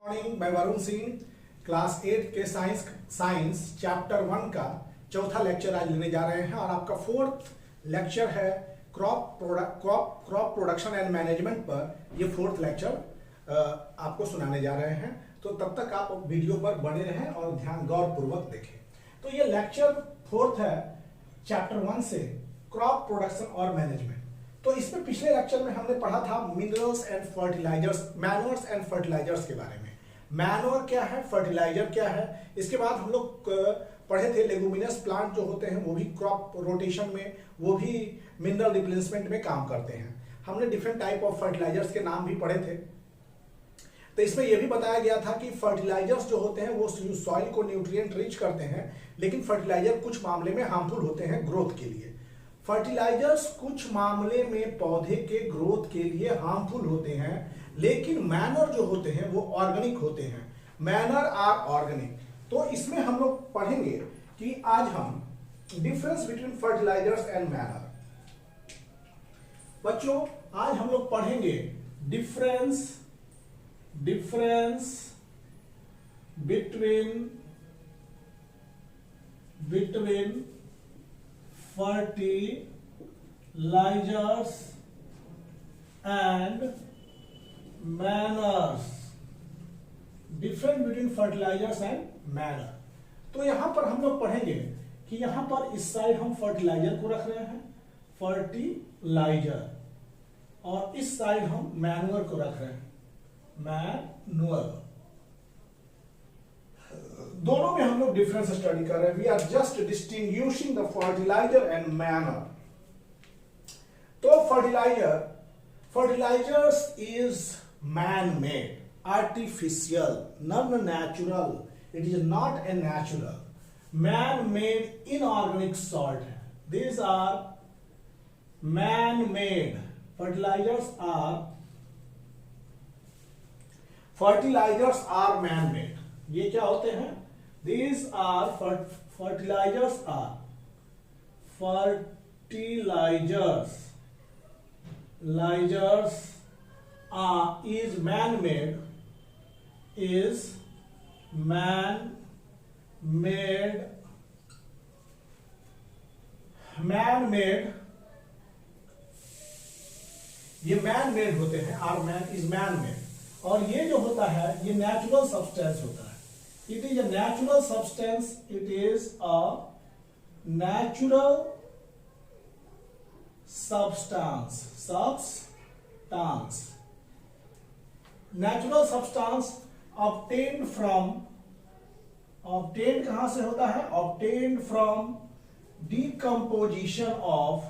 Morning, मैं Varun Singh class 8 के science chapter 1 का चौथा लेक्चर आज लेने जा रहे हैं और आपका फोर्थ लेक्चर है क्रॉप प्रोडक्शन एंड मैनेजमेंट पर। ये फोर्थ लेक्चर आपको सुनाने जा रहे हैं, तो तब तक आप वीडियो पर बने रहें और ध्यान गौरपूर्वक देखें। तो ये लेक्चर फोर्थ है चैप्टर 1 से क्रॉप प्रोडक्शन और मैनेजमेंट। तो इसमें पिछले लेक्चर में हमने पढ़ा था minerals and fertilizers, manures and fertilizers के बारे में। मैन्योर क्या है, फर्टिलाइजर क्या है। इसके बाद हम लोग पढ़े थे लेगुमिनस प्लांट जो होते हैं वो भी क्रॉप रोटेशन में, वो भी मिनरल रिप्लेसमेंट में काम करते हैं। हमने डिफरेंट टाइप ऑफ फर्टिलाइजर्स के नाम भी पढ़े थे। तो इसमें यह भी बताया गया था कि फर्टिलाइजर्स जो होते हैं वो सॉइल को न्यूट्रिएंट रिच करते हैं, लेकिन फर्टिलाइजर कुछ मामले में हार्मफुल होते हैं ग्रोथ के लिए। फर्टिलाइजर्स कुछ मामले में पौधे के ग्रोथ के लिए हार्मफुल होते हैं, लेकिन मैनर जो होते हैं वो ऑर्गेनिक होते हैं। Manure are organic. तो इसमें हम लोग पढ़ेंगे कि आज हम difference between fertilizers and manure. बच्चों, आज हम लोग पढ़ेंगे difference between fertilizers and manners। Difference between fertilizers and manure. तो यहां पर हम लोग पढ़ेंगे कि यहां पर इस साइड हम फर्टिलाइजर को रख रहे हैं, फर्टिलाइजर, और इस साइड हम मैनुअर को रख रहे हैं, मैनुअर। दोनों में हम लोग डिफरेंस स्टडी कर रहे हैं। We are just distinguishing the fertilizer and manure. तो fertilizers is man made, artificial, non-natural. It is not a natural. Man-made inorganic salt. These are man-made. Fertilizers are man-made. ये क्या होते हैं? These are fertilizers is man-made. ये man made होते हैं, are man is man made. और ये जो होता है ये नेचुरल सब्सटेंस होता है। It is a natural substance, it is a natural substance natural substance obtained कहां से होता है? obtained from decomposition of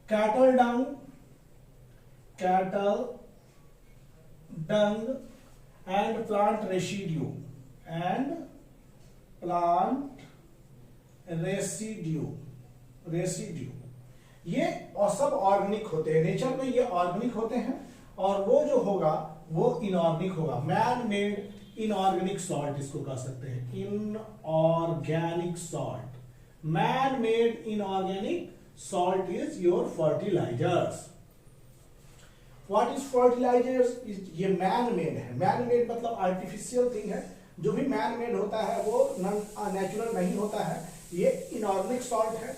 cattle dung and plant residue ये और सब ऑर्गेनिक होते हैं। नेचर में ये ऑर्गेनिक होते हैं, और वो जो होगा वो इनऑर्गेनिक होगा। मैन मेड इनऑर्गेनिक सॉल्ट इसको कह सकते हैं, inorganic salt. Man made inorganic salt is your fertilizers. What is fertilizers? ये मैन मेड है। मैन मेड मतलब आर्टिफिशियल थिंग है। जो भी मैन मेड होता है वो नेचुरल नहीं होता है। ये इनऑर्गेनिक सॉल्ट है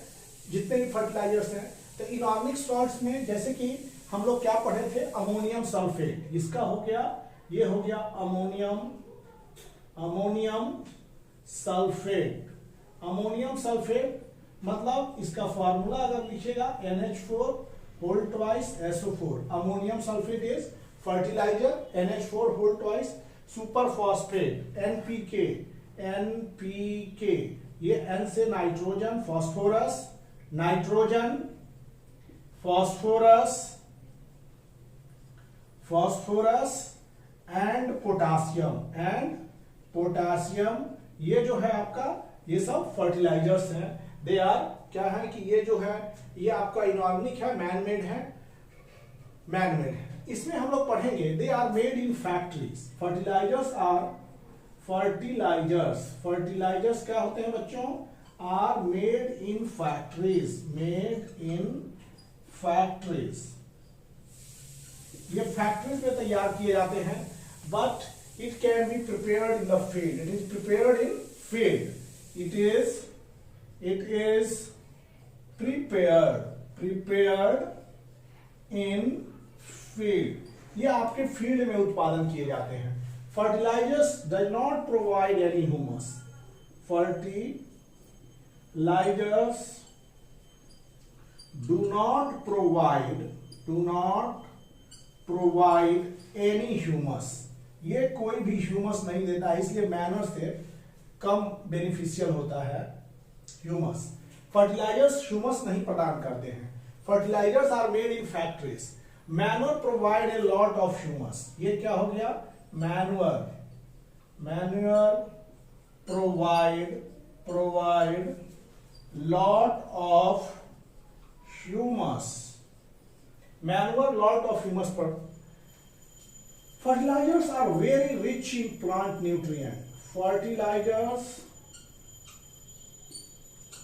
जितने भी फर्टिलाइजर्स हैं। तो इनऑर्गेनिक सॉल्ट्स में जैसे कि हम लोग क्या पढ़े थे? Ammonium sulphate. इसका हो गया, ये हो गया अमोनियम सल्फेट। अमोनियम सल्फेट मतलब इसका फॉर्मूला अगर लिखिएगा NH4 whole twice SO4। Ammonium sulphate is fertilizer, NH4 whole twice super phosphate, NPK। ये N से नाइट्रोजन, फॉस्फोरस एंड पोटासियम। ये जो है आपका, ये सब फर्टिलाइजर्स हैं। दे आर क्या है कि ये जो है ये आपका इनऑर्गेनिक है, मैन मेड है। इसमें हम लोग पढ़ेंगे they are made in factories. Fertilisers क्या होते हैं बच्चों? Are made in factories, factories, ये फैक्ट्रीज में तैयार किए जाते हैं, but it can be prepared in the field, it is prepared in field, it is prepared in field, ये आपके फील्ड में उत्पादन किए जाते हैं। Fertilisers does not provide any humus, fertilisers do not provide any humus, ये कोई भी ह्यूमस नहीं देता, इसलिए मैनर से कम बेनिफिशियल होता है ह्यूमस। फर्टिलाइजर्स ह्यूमस नहीं प्रदान करते हैं। Fertilizers are made in factories, manure provide a lot of humus, ये क्या हो गया, manure provide lot of humus, manure lot of humus पर। Fertilizers are very rich in plant nutrient, fertilizers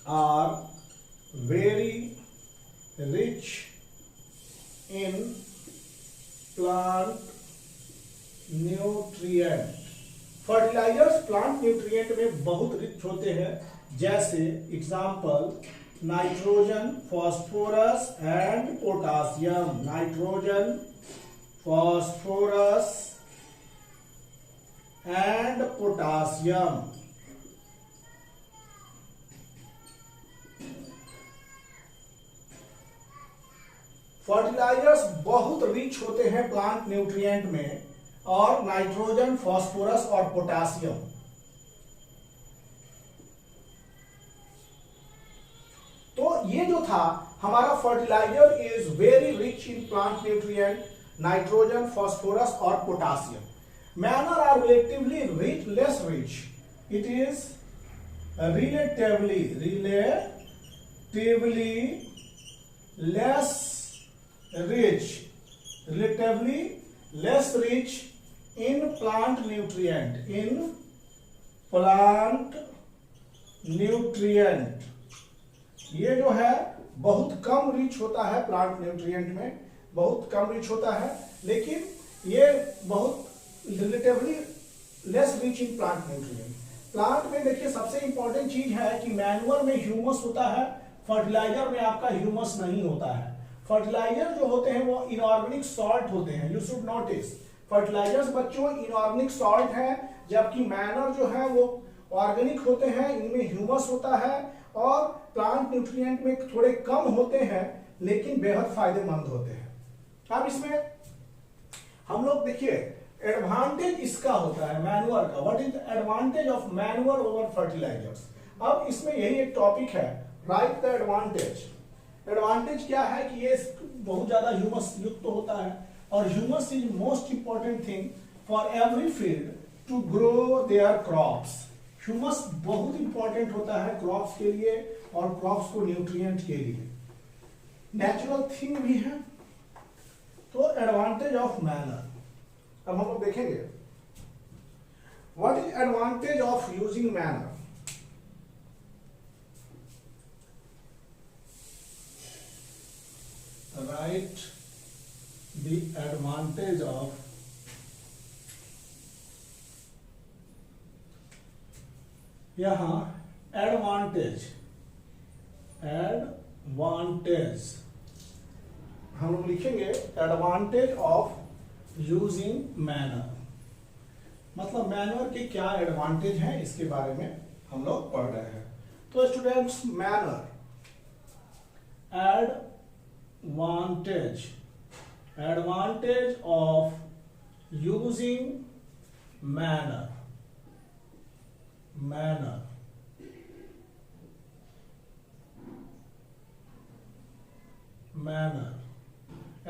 are very rich in plant nutrient, fertilizers plant nutrient में बहुत rich होते हैं, जैसे example nitrogen, phosphorus and potassium, nitrogen, phosphorus and potassium. Fertilizers बहुत rich होते हैं plant nutrient में, और नाइट्रोजन, फॉस्फोरस और पोटासियम। तो ये जो था हमारा fertilizer is very rich in plant nutrient, nitrogen, phosphorus और potassium. Manure are relatively rich, less rich, it is relatively less rich in plant nutrient, ये जो है बहुत कम रिच होता है प्लांट न्यूट्रिएंट में, बहुत कम रिच होता है, लेकिन ये बहुत relatively less rich in plant nutrient. Plant में देखिए सबसे इंपॉर्टेंट चीज है कि मैन्युअर में ह्यूमस होता है, फर्टिलाइजर में आपका ह्यूमस नहीं होता है। फर्टिलाइजर जो होते हैं वो इनऑर्गेनिक सॉल्ट होते हैं, यू शुड नोटिस। फर्टिलाइजर्स बच्चों इनऑर्गेनिक सॉल्ट है, जबकि मैनर जो है वो ऑर्गेनिक होते हैं, इनमें ह्यूमस होता है और प्लांट न्यूट्रिएंट में थोड़े कम होते हैं, लेकिन बेहद फायदेमंद होते हैं। अब इसमें हम लोग देखिए एडवांटेज इसका होता है मैनुअर का, what is the advantage of manure over fertilisers. अब इसमें यही एक टॉपिक है, राइट द एडवांटेज। एडवांटेज क्या है कि ये बहुत ज्यादा ह्यूमस युक्त होता है, और humus is most important thing for every field to grow their crops. Humus बहुत इंपॉर्टेंट होता है क्रॉप्स के लिए और क्रॉप्स को न्यूट्रिएंट के लिए, नेचुरल थिंग भी है। तो एडवांटेज ऑफ मैनर अब हम लोग देखेंगे, what is advantage of using manner. Right the advantage of यहां एडवांटेज हम लोग लिखेंगे एडवांटेज ऑफ यूजिंग मैनर, मतलब मैनर के क्या एडवांटेज हैं इसके बारे में हम लोग पढ़ रहे हैं। तो students manure advantage of using manure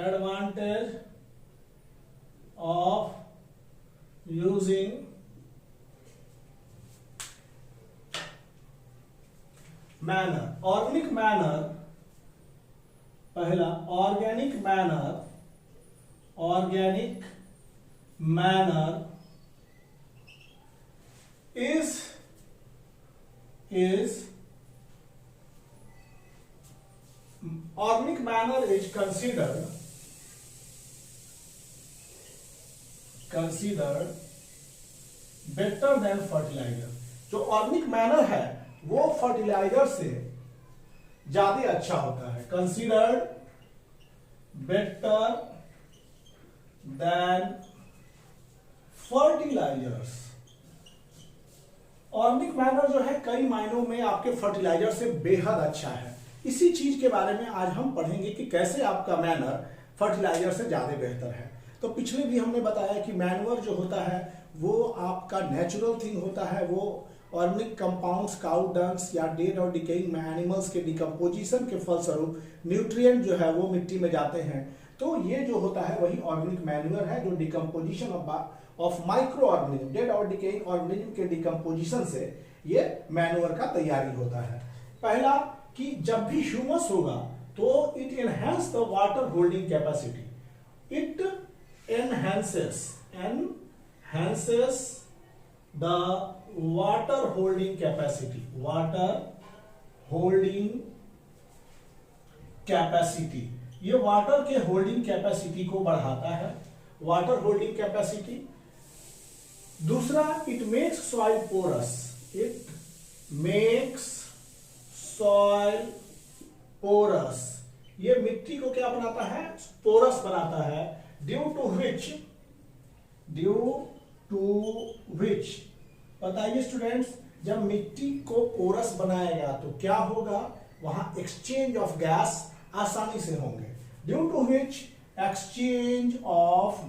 advantage of using manner। Organic manure, पहला organic manure is organic manure is considered better than fertilizer. जो ऑर्गेनिक मैनर है वो फर्टिलाइजर से ज्यादा अच्छा होता है। Considered better than fertilizers. Organic manure जो है कई मायनों में आपके फर्टिलाइजर से बेहद अच्छा है। इसी चीज के बारे में आज हम पढ़ेंगे कि कैसे आपका मैनर फर्टिलाइजर से ज्यादा बेहतर है। तो पिछले भी हमने बताया कि मैनवर जो होता है वो आपका नेचुरल थिंग होता है। वो ऑर्गेनिक कंपाउंड्स, काउ डंग्स या डेड और डिकेइंग एनिमल्स के डिकम्पोजिशन के फलस्वरूप न्यूट्रिएंट जो है वो मिट्टी में जाते हैं। तो ये जो होता है वही ऑर्गेनिक मैन्योर है, जो decomposition of micro organism, dead और डिकेइंग ऑर्गेनिज्म के डिकम्पोजिशन से ये मैन्योर का तैयारी होता है। पहला कि जब भी ह्यूमस होगा तो it enhance the water holding capacity. It enhances the water holding capacity ये वाटर के होल्डिंग कैपेसिटी को बढ़ाता है, वाटर होल्डिंग कैपेसिटी। दूसरा, इट मेक्स सॉइल पोरस, ये मिट्टी को क्या बनाता है? पोरस बनाता है। ड्यू टू विच बताइए स्टूडेंट्स, जब मिट्टी को पोरस बनाएगा तो क्या होगा? वहां एक्सचेंज ऑफ गैस आसानी से होंगे। Due to which exchange of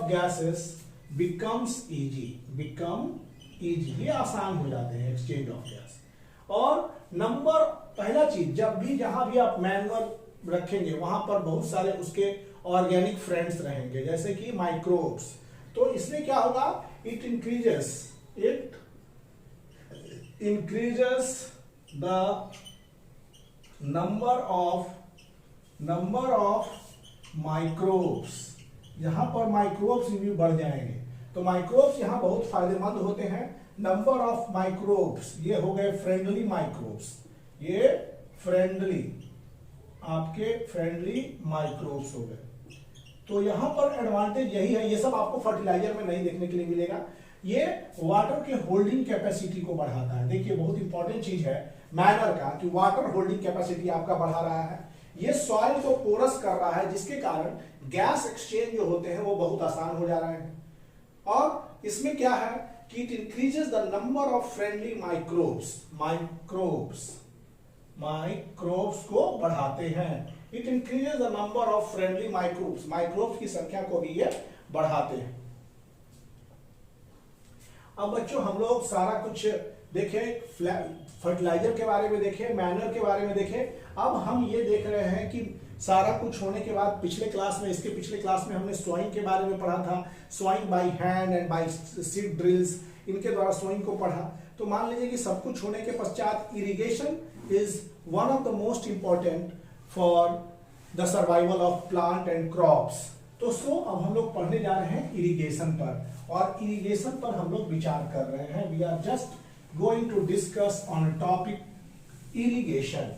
gases becomes easy, ये आसान हो जाते हैं एक्सचेंज ऑफ गैस। और पहला चीज, जब भी जहां भी आप मैनुअल रखेंगे वहां पर बहुत सारे उसके ऑर्गेनिक फ्रेंड्स रहेंगे, जैसे कि माइक्रोब्स। तो इसमें क्या होगा? It increases the number of microbes. यहां पर माइक्रोब्स भी बढ़ जाएंगे, तो माइक्रोब्स यहां बहुत फायदेमंद होते हैं। नंबर ऑफ माइक्रोब्स, ये हो गए फ्रेंडली माइक्रोब्स, ये आपके फ्रेंडली माइक्रोब्स हो गए। तो यहां पर एडवांटेज यही है, ये सब आपको फर्टिलाइजर में नहीं देखने के लिए मिलेगा। ये वाटर के होल्डिंग कैपेसिटी को बढ़ाता है। देखिए बहुत इंपॉर्टेंट चीज है मैनर का कि वाटर होल्डिंग कैपेसिटी आपका बढ़ा रहा है। ये सॉइल को पोरस कर रहा है, जिसके कारण गैस एक्सचेंज जो होते हैं वो बहुत आसान हो जा रहे हैं। और इसमें क्या है कि it increases the number of friendly microbes को बढ़ाते हैं। It increases the number of friendly microbes की संख्या को भी ये बढ़ाते हैं। अब बच्चों हम लोग सारा कुछ देखें, फर्टिलाइजर के बारे में देखें, मैनर के बारे में देखें। अब हम ये देख रहे हैं कि सारा कुछ होने के बाद इसके पिछले क्लास में हमने सोइंग के बारे में पढ़ा था। Sowing by hand and by seed drills, इनके द्वारा सोइंग को पढ़ा। तो मान लीजिए कि सब कुछ होने के पश्चात irrigation is one of the most important for the survival of plant and crops. तो अब हम लोग पढ़ने जा रहे हैं इरिगेशन पर, और इरिगेशन पर हम लोग विचार कर रहे हैं। We are just going to discuss on topic irrigation.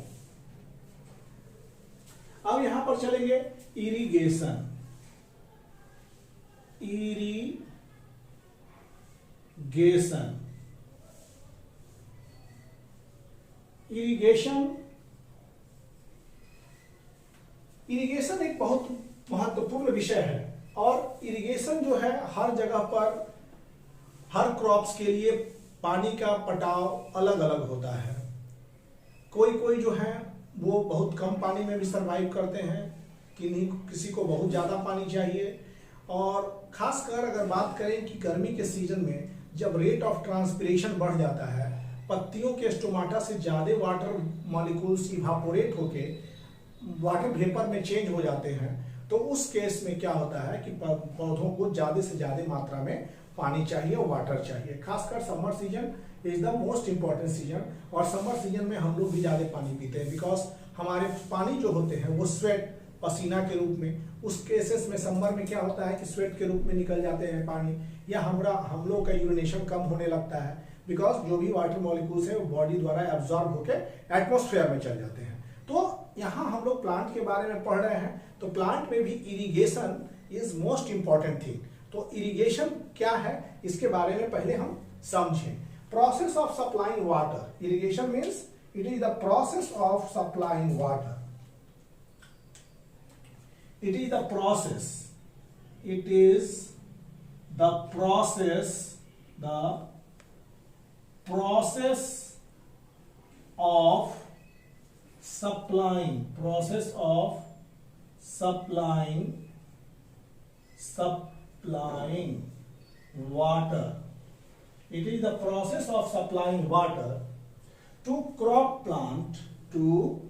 अब यहां पर चलेंगे इरिगेशन एक बहुत महत्वपूर्ण विषय है। और इरिगेशन जो है हर जगह पर हर क्रॉप्स के लिए पानी का पटाव अलग अलग होता है। कोई जो है वो बहुत कम पानी में भी सरवाइव करते हैं, किसी को बहुत ज्यादा पानी चाहिए। और खासकर अगर बात करें कि गर्मी के सीजन में जब रेट ऑफ ट्रांसपिरेशन बढ़ जाता है, पत्तियों के स्टोमाटा से ज्यादा वाटर मॉलिक्यूल्स इवापोरेट होके वाटर वेपर में चेंज हो जाते हैं, तो उस केस में क्या होता है कि पौधों को ज्यादा से ज्यादा मात्रा में पानी चाहिए और वाटर चाहिए। खासकर summer season is the most important season, और समर सीजन में हम लोग भी ज्यादा पानी पीते हैं, बिकॉज हमारे पानी जो होते हैं वो स्वेट, पसीना के रूप में, उस केसेस में समर में क्या होता है कि स्वेट के रूप में निकल जाते हैं पानी, या हम लोग का यूरिनेशन कम होने लगता है। बिकॉज जो भी वाटर मॉलिक्यूल्स है वो बॉडी द्वारा एब्जॉर्ब होकर एटमॉस्फेयर में चल जाते हैं। तो यहाँ हम लोग प्लांट के बारे में पढ़ रहे हैं, तो प्लांट में भी irrigation is most important thing. तो इरिगेशन क्या है इसके बारे में पहले हम समझें। Process of supplying water, irrigation means it is the process of supplying water. It is the process. It is the process. The process of supplying. Process of supplying water. It is the process of supplying water to crop plant. To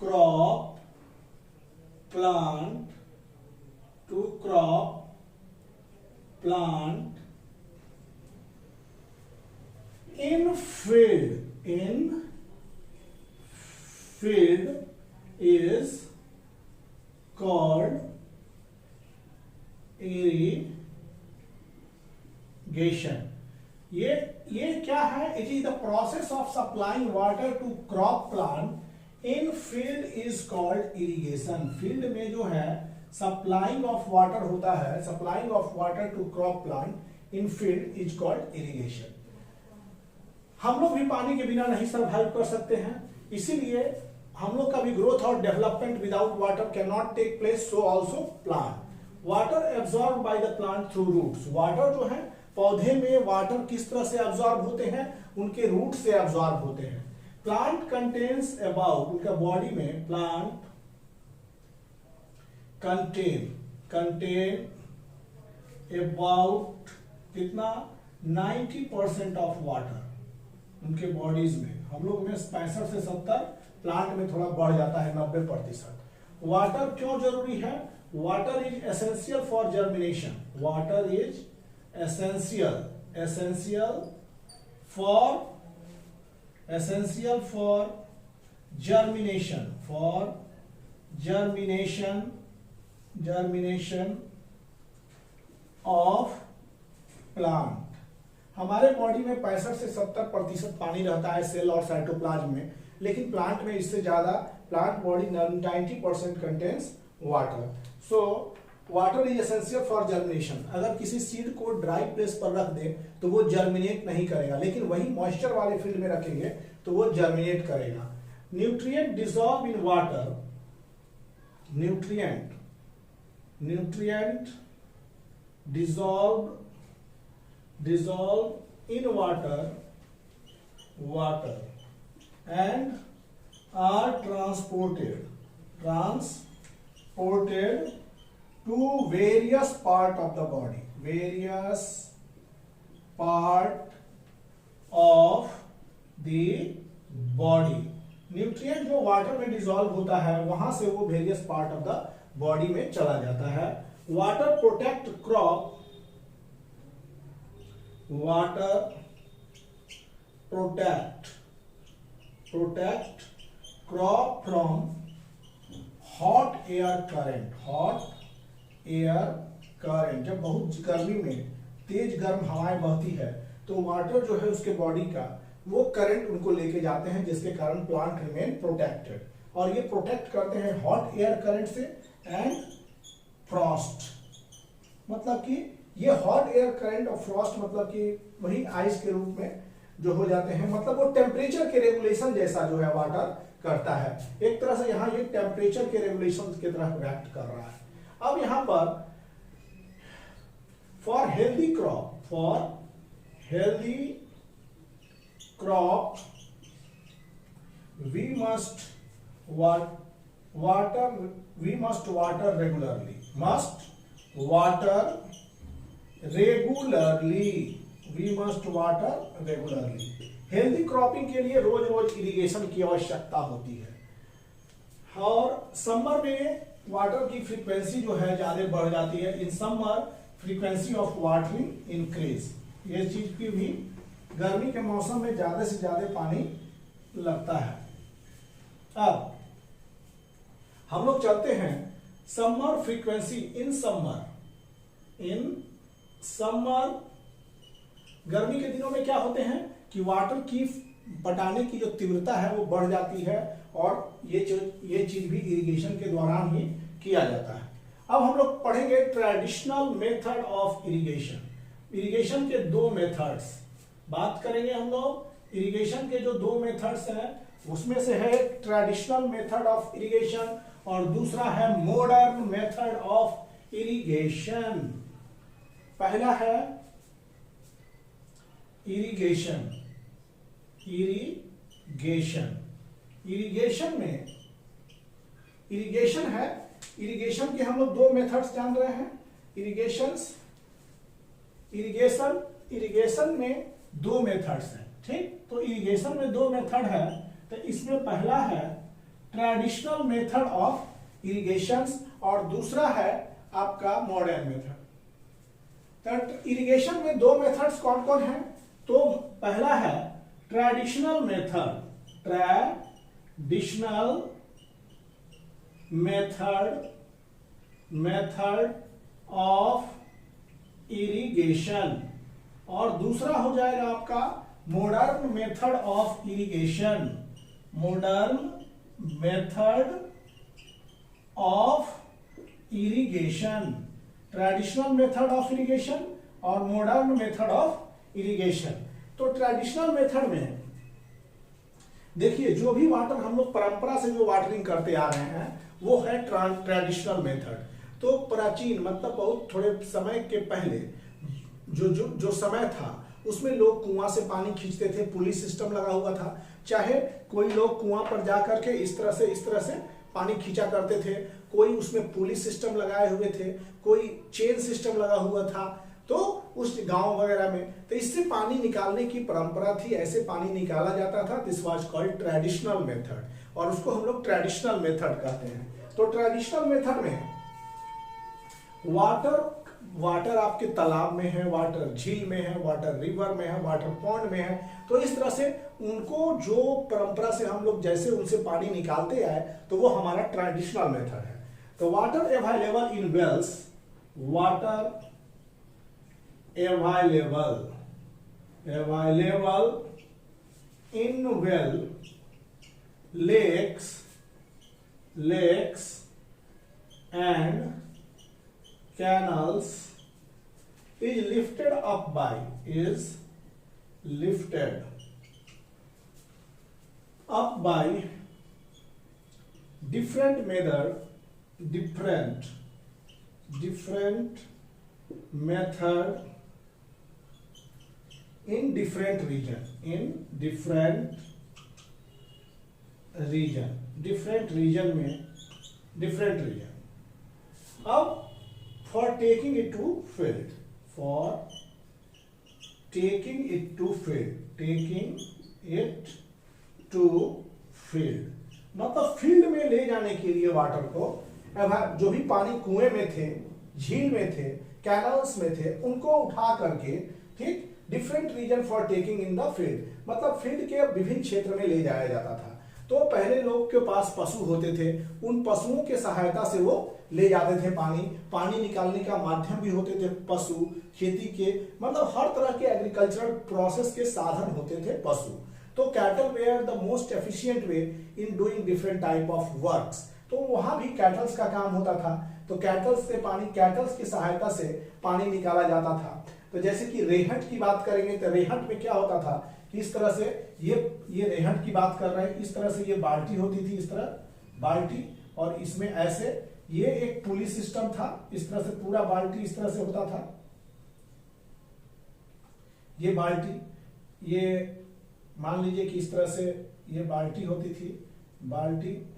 crop plant, to crop plant in field. In field is called irrigation. ये क्या है? It is the process of supplying water to crop plant in field is called irrigation. Field में जो है supplying of water होता है, supplying of water to crop plant in field is called irrigation. हम लोग भी पानी के बिना नहीं सर्वाइव कर सकते हैं, इसीलिए हम लोग का भी ग्रोथ और development without water can not take place, so also plant. Water absorb by the plant through roots. Water जो है पौधे में वाटर किस तरह से एब्जॉर्ब होते हैं? उनके रूट से एब्जॉर्ब होते हैं। प्लांट कंटेन्स अबाउट, उनका बॉडी में प्लांट कंटेन अबाउट कितना? 90% ऑफ वाटर उनके बॉडीज में। हम लोग में 65 से 70, प्लांट में थोड़ा बढ़ जाता है 90%। वाटर क्यों जरूरी है? Water is essential for germination. Water is essential for germination of plant। हमारे बॉडी में 65 से 70% पानी रहता है सेल और साइटोप्लाज्म में, लेकिन प्लांट में इससे ज्यादा, plant body 90% contains water. So water is essential for germination. अगर किसी सीड को ड्राई प्लेस पर रख दे तो वो जर्मिनेट नहीं करेगा, लेकिन वही मॉइस्चर वाले फील्ड में रखेंगे तो वो जर्मिनेट करेगा। Nutrient dissolve in water, nutrient dissolve in water and are transported to various part of the body, various part of the body। Nutrient जो वाटर में डिसॉल्व होता है वहां से वो various part of the body में चला जाता है। Water protect crop, water protect crop from hot air current. जब बहुत गर्मी में तेज गर्म हवाएं बहती है तो वाटर जो है उसके बॉडी का वो करंट उनको लेके जाते हैं, जिसके कारण प्लांट रिमेन प्रोटेक्टेड। और ये प्रोटेक्ट करते हैं हॉट एयर करंट से एंड फ्रॉस्ट। मतलब कि ये हॉट एयर करंट और फ्रॉस्ट मतलब कि वही आइस के रूप में जो हो जाते हैं, मतलब वो टेम्परेचर के रेगुलेशन जैसा जो है वाटर करता है। एक तरह से यहाँ ये टेम्परेचर के रेगुलेशन की तरह एक्ट कर रहा है। अब यहां पर for healthy crop we must water regularly, healthy cropping के लिए रोज रोज इरिगेशन की आवश्यकता होती है। और समर में वाटर की फ्रीक्वेंसी जो है ज्यादा बढ़ जाती है। In summer frequency of watering increase. ये चीज की भी गर्मी के मौसम में ज्यादा से ज्यादा पानी लगता है। अब हम लोग चलते हैं समर फ्रीक्वेंसी। इन समर गर्मी के दिनों में क्या होते हैं कि वाटर की पटाने की जो तीव्रता है वो बढ़ जाती है, और ये चीज भी इरिगेशन के दौरान ही किया जाता है। अब हम लोग पढ़ेंगे traditional method of irrigation. Irrigation के दो मेथड्स बात करेंगे हम लोग। इरिगेशन के जो दो मेथड्स हैं उसमें से है ट्रेडिशनल मेथड ऑफ इरिगेशन और दूसरा है मॉडर्न मेथड ऑफ इरिगेशन। पहला है इरिगेशन। इरिगेशन में इरिगेशन है, इरिगेशन के हम लोग दो मेथड्स जान रहे हैं। इरिगेशन में दो मेथड्स हैं, ठीक। तो इरिगेशन में दो मेथड है, तो इसमें पहला है ट्रेडिशनल मेथड ऑफ इरिगेशन और दूसरा है आपका मॉडर्न मेथड। तो इरिगेशन में दो मेथड्स कौन कौन हैं? तो पहला है traditional method. Method of irrigation, और दूसरा हो जाएगा आपका modern method of irrigation. Modern method of irrigation, traditional method of irrigation और मॉडर्न मेथड ऑफ इरिगेशन। तो ट्रेडिशनल मेथड में देखिए, जो भी वाटर हम लोग परंपरा से जो वाटरिंग करते आ रहे हैं वो है ट्रेडिशनल मेथड। तो प्राचीन मतलब बहुत थोड़े समय के पहले जो समय था उसमें लोग कुआं से पानी खींचते थे, पुली सिस्टम लगा हुआ था। चाहे कोई लोग कुआं पर जाकर के इस तरह से पानी खींचा करते थे, कोई उसमें पुली सिस्टम लगाए हुए थे, कोई चेन सिस्टम लगा हुआ था। तो उस गांव वगैरह में तो इससे पानी निकालने की परंपरा थी, ऐसे पानी निकाला जाता था। This was called traditional method, और उसको हम लोग ट्रेडिशनल मेथड कहते हैं। तो ट्रेडिशनल मेथड में वाटर आपके तालाब में है, वाटर झील में है, वाटर रिवर में है, वाटर पॉन्ड में है। तो इस तरह से उनको जो परंपरा से हम लोग जैसे उनसे पानी निकालते आए तो वो हमारा ट्रेडिशनल मेथड है। तो water available in wells, water available in well, lakes and canals is lifted up by different method in different region में different region। अब for taking it to field, मतलब फील्ड में ले जाने के लिए वाटर को, जो भी पानी कुएं में थे, झील में थे, कैनल्स में थे, उनको उठा करके, ठीक, different reason for taking in the field, मतलब फील्ड के विभिन्न क्षेत्र में ले जाया जाता था। तो पहले लोग के पास पशु होते थे, उन पशुओं के सहायता से वो ले जाते थे पानी निकालने का माध्यम भी होते थे पशु, खेती के, मतलब हर तरह के एग्रीकल्चरल प्रोसेस के साधन होते थे पशु। तो cattle were the most efficient way in doing different type of works. तो वहां भी कैटल्स का काम होता था, तो कैटल्स की सहायता से पानी निकाला जाता था। तो जैसे कि रेहट की बात करेंगे तो रेहट में क्या होता था कि इस तरह से ये रेहट की बात कर रहे हैं, इस तरह से ये बाल्टी होती थी, इस तरह बाल्टी, और इसमें ऐसे ये एक पुली सिस्टम था, इस तरह से पूरा बाल्टी इस तरह से होता था। ये बाल्टी, ये मान लीजिए कि इस तरह से ये बाल्टी होती थी, बाल्टी,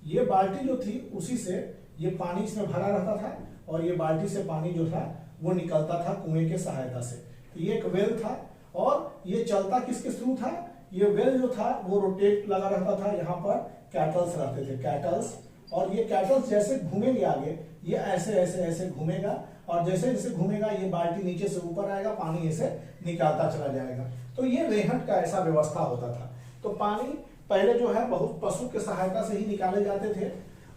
ये बाल्टी जो थी उसी से ये पानी इसमें भरा रहता था, और ये बाल्टी से पानी जो था वो निकलता था कुएं के सहायता से। तो ये एक वेल था, और ये चलता किसके थ्रू था? ये वेल जो था वो रोटेट लगा रहता था, यहाँ पर कैटल्स रहते थे, कैटल्स, और ये कैटल्स जैसे घूमेंगे आगे, ये ऐसे ऐसे ऐसे घूमेगा, और जैसे जैसे घूमेगा ये बाल्टी नीचे से ऊपर आएगा, पानी ऐसे निकालता चला जाएगा। तो ये रेहट का ऐसा व्यवस्था होता था। तो पानी पहले जो है बहुत पशु के सहायता से ही निकाले जाते थे,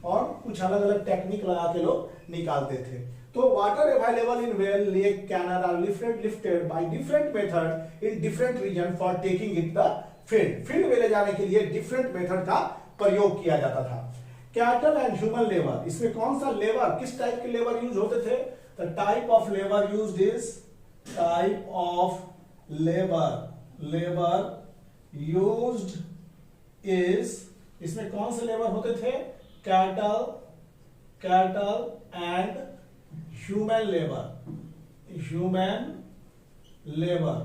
और कुछ अलग अलग टेक्निक लगा के लोग निकालते थे। तो water available in well, lake, canal are lifted by different method in different reason for taking it the field. Field में ले जाने के लिए डिफरेंट मेथड का प्रयोग किया जाता था। कैटल एंड ह्यूमन लेबर, इसमें कौन सा लेबर, किस टाइप के लेबर यूज होते थे? The type of labour used is, type of labour used is, इसमें कौन से लेबर होते थे? Cattle and human labour.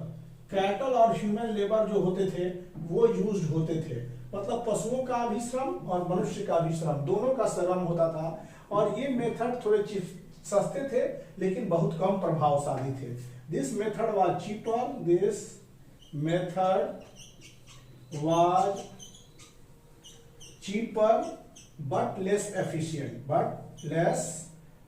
Cattle और ह्यूमन लेबर जो होते थे वो यूज्ड होते थे, मतलब पशुओं का भी श्रम और मनुष्य का भी श्रम, दोनों का श्रम होता था। और ये मेथड थोड़े सस्ते थे लेकिन बहुत कम प्रभावशाली थे। This method was cheaper but less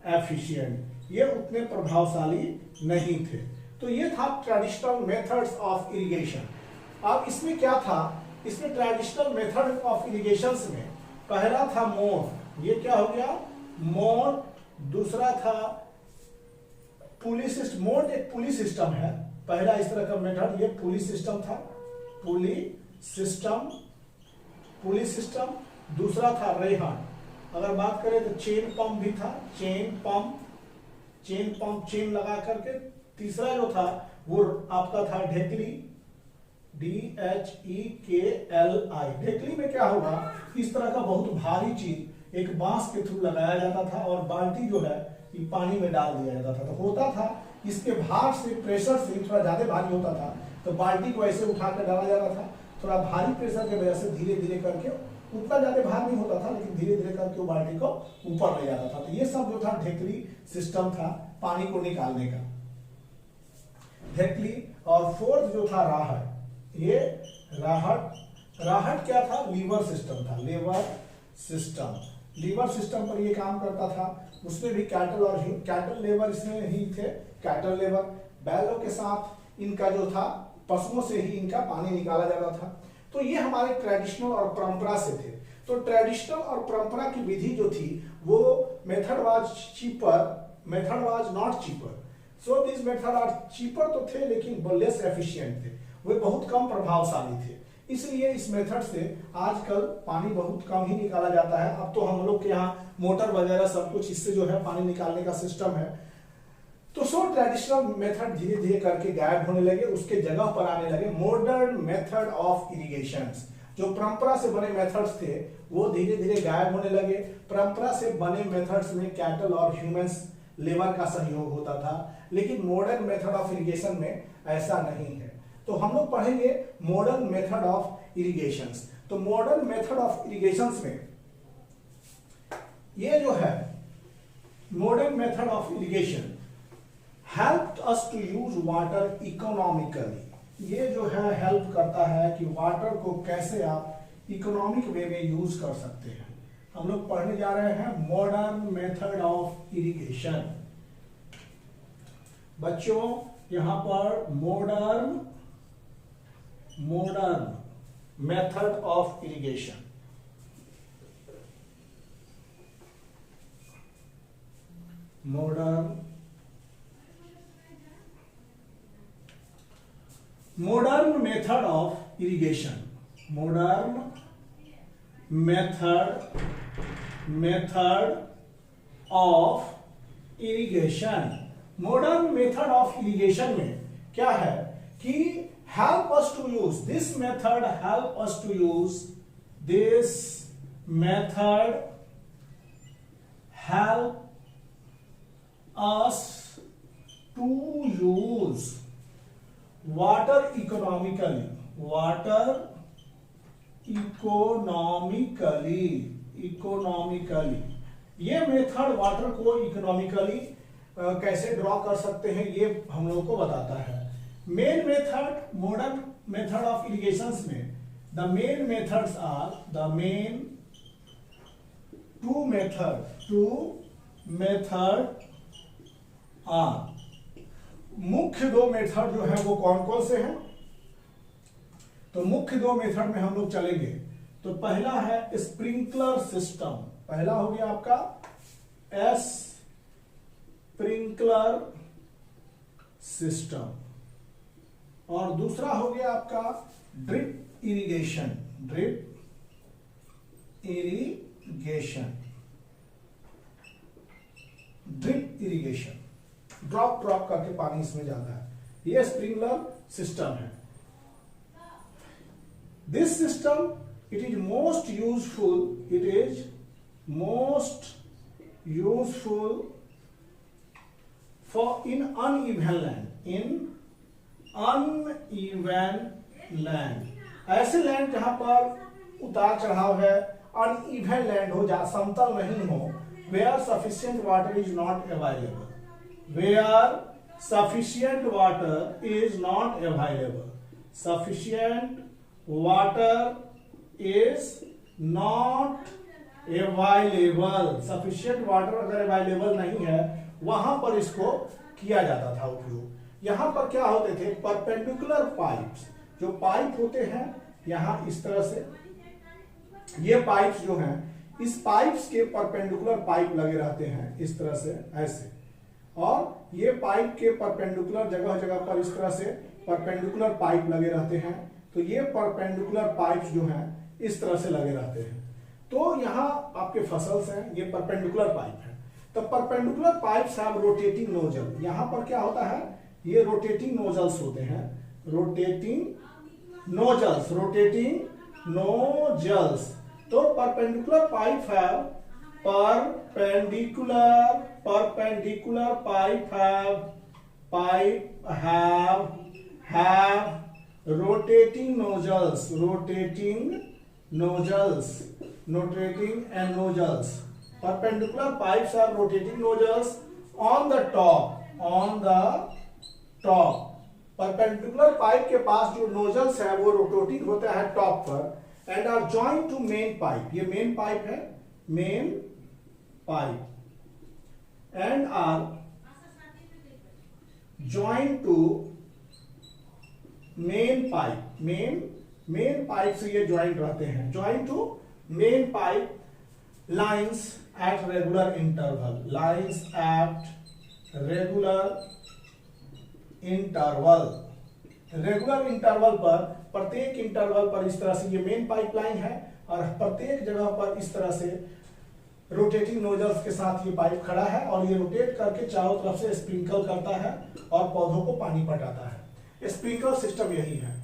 efficient, ये उतने प्रभावशाली नहीं थे। तो ये था ट्रेडिशनल मेथड्स ऑफ इरिगेशन। अब इसमें क्या था? इसमें ट्रेडिशनल मेथड ऑफ इरिगेशन में पहला था मोर, ये क्या हो गया? मोर। दूसरा था पुली सिस्टम। मोर एक पुली सिस्टम है, पहला इस तरह का मेथड, ये पुली सिस्टम था, पुली सिस्टम। दूसरा था रेहान। अगर बात करें तो चेन पंप भी था, चेन लगा करके। तीसरा जो था वो आपका था ढेकली, DHEKLI। ढेकली में क्या होगा? इस तरह का बहुत भारी चीज एक बांस के थ्रू लगाया जाता था और बाल्टी जो है ये पानी में डाल दिया जाता था। तो होता था इसके भार से, प्रेशर से थोड़ा ज्यादा भारी होता था तो बाल्टी को ऐसे उठाकर डाला जाता था। थोड़ा भारी प्रेशर की वजह से धीरे धीरे करके, उतना ज्यादा भार नहीं होता था लेकिन धीरे धीरे करके वो बाल्टी को ऊपर ले जाता था। तो ये सब जो था ढेकली सिस्टम था पानी को निकालने का, ढेकली। और फोर्थ जो था राहट, ये राहट क्या था? लीवर सिस्टम पर ये काम करता था। उसमें भी कैटल लेबर इसमें ही थे। कैटल लेबर बैलों के साथ इनका जो था, पशुओं से ही इनका पानी निकाला जाता था। तो ये हमारे ट्रेडिशनल और परंपरा से थे। तो ट्रेडिशनल और परंपरा की विधि जो थी वो method was not cheaper. So this method are cheaper तो थे लेकिन लेस एफिशिएंट थे, वे बहुत कम प्रभावशाली थे। इसलिए इस मेथड से आजकल पानी बहुत कम ही निकाला जाता है। अब तो हम लोग के यहाँ मोटर वगैरह सब कुछ, इससे जो है पानी निकालने का सिस्टम है। तो सो ट्रेडिशनल मेथड धीरे धीरे करके गायब होने लगे, उसके जगह पर आने लगे मॉडर्न मेथड ऑफ इरिगेशन। जो परंपरा से बने मेथड्स थे वो धीरे धीरे गायब होने लगे। परंपरा से बने मेथड्स में कैटल और ह्यूमंस लेबर का सहयोग होता था, लेकिन मॉडर्न मेथड ऑफ इरिगेशन में ऐसा नहीं है। तो हम लोग पढ़ेंगे मॉडर्न मेथड ऑफ इरिगेशन। तो मॉडर्न मेथड ऑफ इरिगेशन में ये जो है modern method of irrigation help us to use water economically. ये जो है हेल्प करता है कि वाटर को कैसे आप इकोनॉमिक वे में यूज कर सकते हैं। हम लोग पढ़ने जा रहे हैं मॉडर्न मेथड ऑफ इरिगेशन। बच्चों यहां पर modern method of irrigation, modern method of irrigation, modern method of irrigation. Modern method of irrigation में क्या है कि help us to use this method, help us to use this method, help us to use water economically, ये method water को economically कैसे draw कर सकते हैं ये हम लोगों को बताता है। Main method modern method of irrigation में the main methods are two method are, मुख्य दो मेथड जो है वो कौन कौन से हैं? तो मुख्य दो मेथड में हम लोग चलेंगे। तो पहला है स्प्रिंकलर सिस्टम, पहला हो गया आपका स्प्रिंकलर सिस्टम, और दूसरा हो गया आपका drip irrigation, drip irrigation, drip irrigation, drop drop करके पानी इसमें जाता है, यह स्प्रिंकलर सिस्टम है। This system it is most useful, it is most useful for in uneven land, in uneven land, ऐसे लैंड जहां पर उतार चढ़ाव है, अनइवन लैंड हो, जहां समतल नहीं हो, where sufficient water is not available, where sufficient water is not available, sufficient water is not available, sufficient water अगर अवेलेबल नहीं है वहां पर इसको किया जाता था उपयोग। यहां पर क्या होते थे, परपेंडिकुलर पाइप्स, जो पाइप होते हैं यहां इस तरह से, ये पाइप्स जो हैं इस पाइप्स के परपेंडिकुलर पाइप लगे रहते हैं इस तरह से ऐसे, और ये पाइप के परपेंडिकुलर जगह जगह पर इस तरह से परपेंडिकुलर पाइप लगे रहते हैं। तो ये परपेंडिकुलर पाइप्स जो हैं इस तरह से लगे रहते हैं। तो यहां आपके फसल्स हैं, ये परपेंडिकुलर पाइप है। तो perpendicular pipes have rotating nozzle, यहां पर क्या होता है, ये रोटेटिंग नोजल्स होते हैं, रोटेटिंग नोजल्स, रोटेटिंग नोजल्स। तो परपेंडिकुलर पाइप है, perpendicular pipe have rotating nozzles, rotating and nozzles. Perpendicular pipes have rotating nozzles on the top. Perpendicular pipe के पास जो nozzles है वो rotating होता है टॉप पर, and are joined to main pipe. ये main pipe है, main pipe, and are joined to main pipe, main pipe से ये ज्वाइंट रहते हैं, joint to main pipe lines at regular interval, lines at regular interval पर, प्रत्येक interval पर इस तरह से ये मेन पाइप लाइन है, और प्रत्येक जगह पर इस तरह से रोटेटिंग नोजल्स के साथ ये पाइप खड़ा है, और ये रोटेट करके चारों तरफ से स्प्रिंकल करता है और पौधों को पानी पटाता है। स्प्रिंकलर सिस्टम यही है।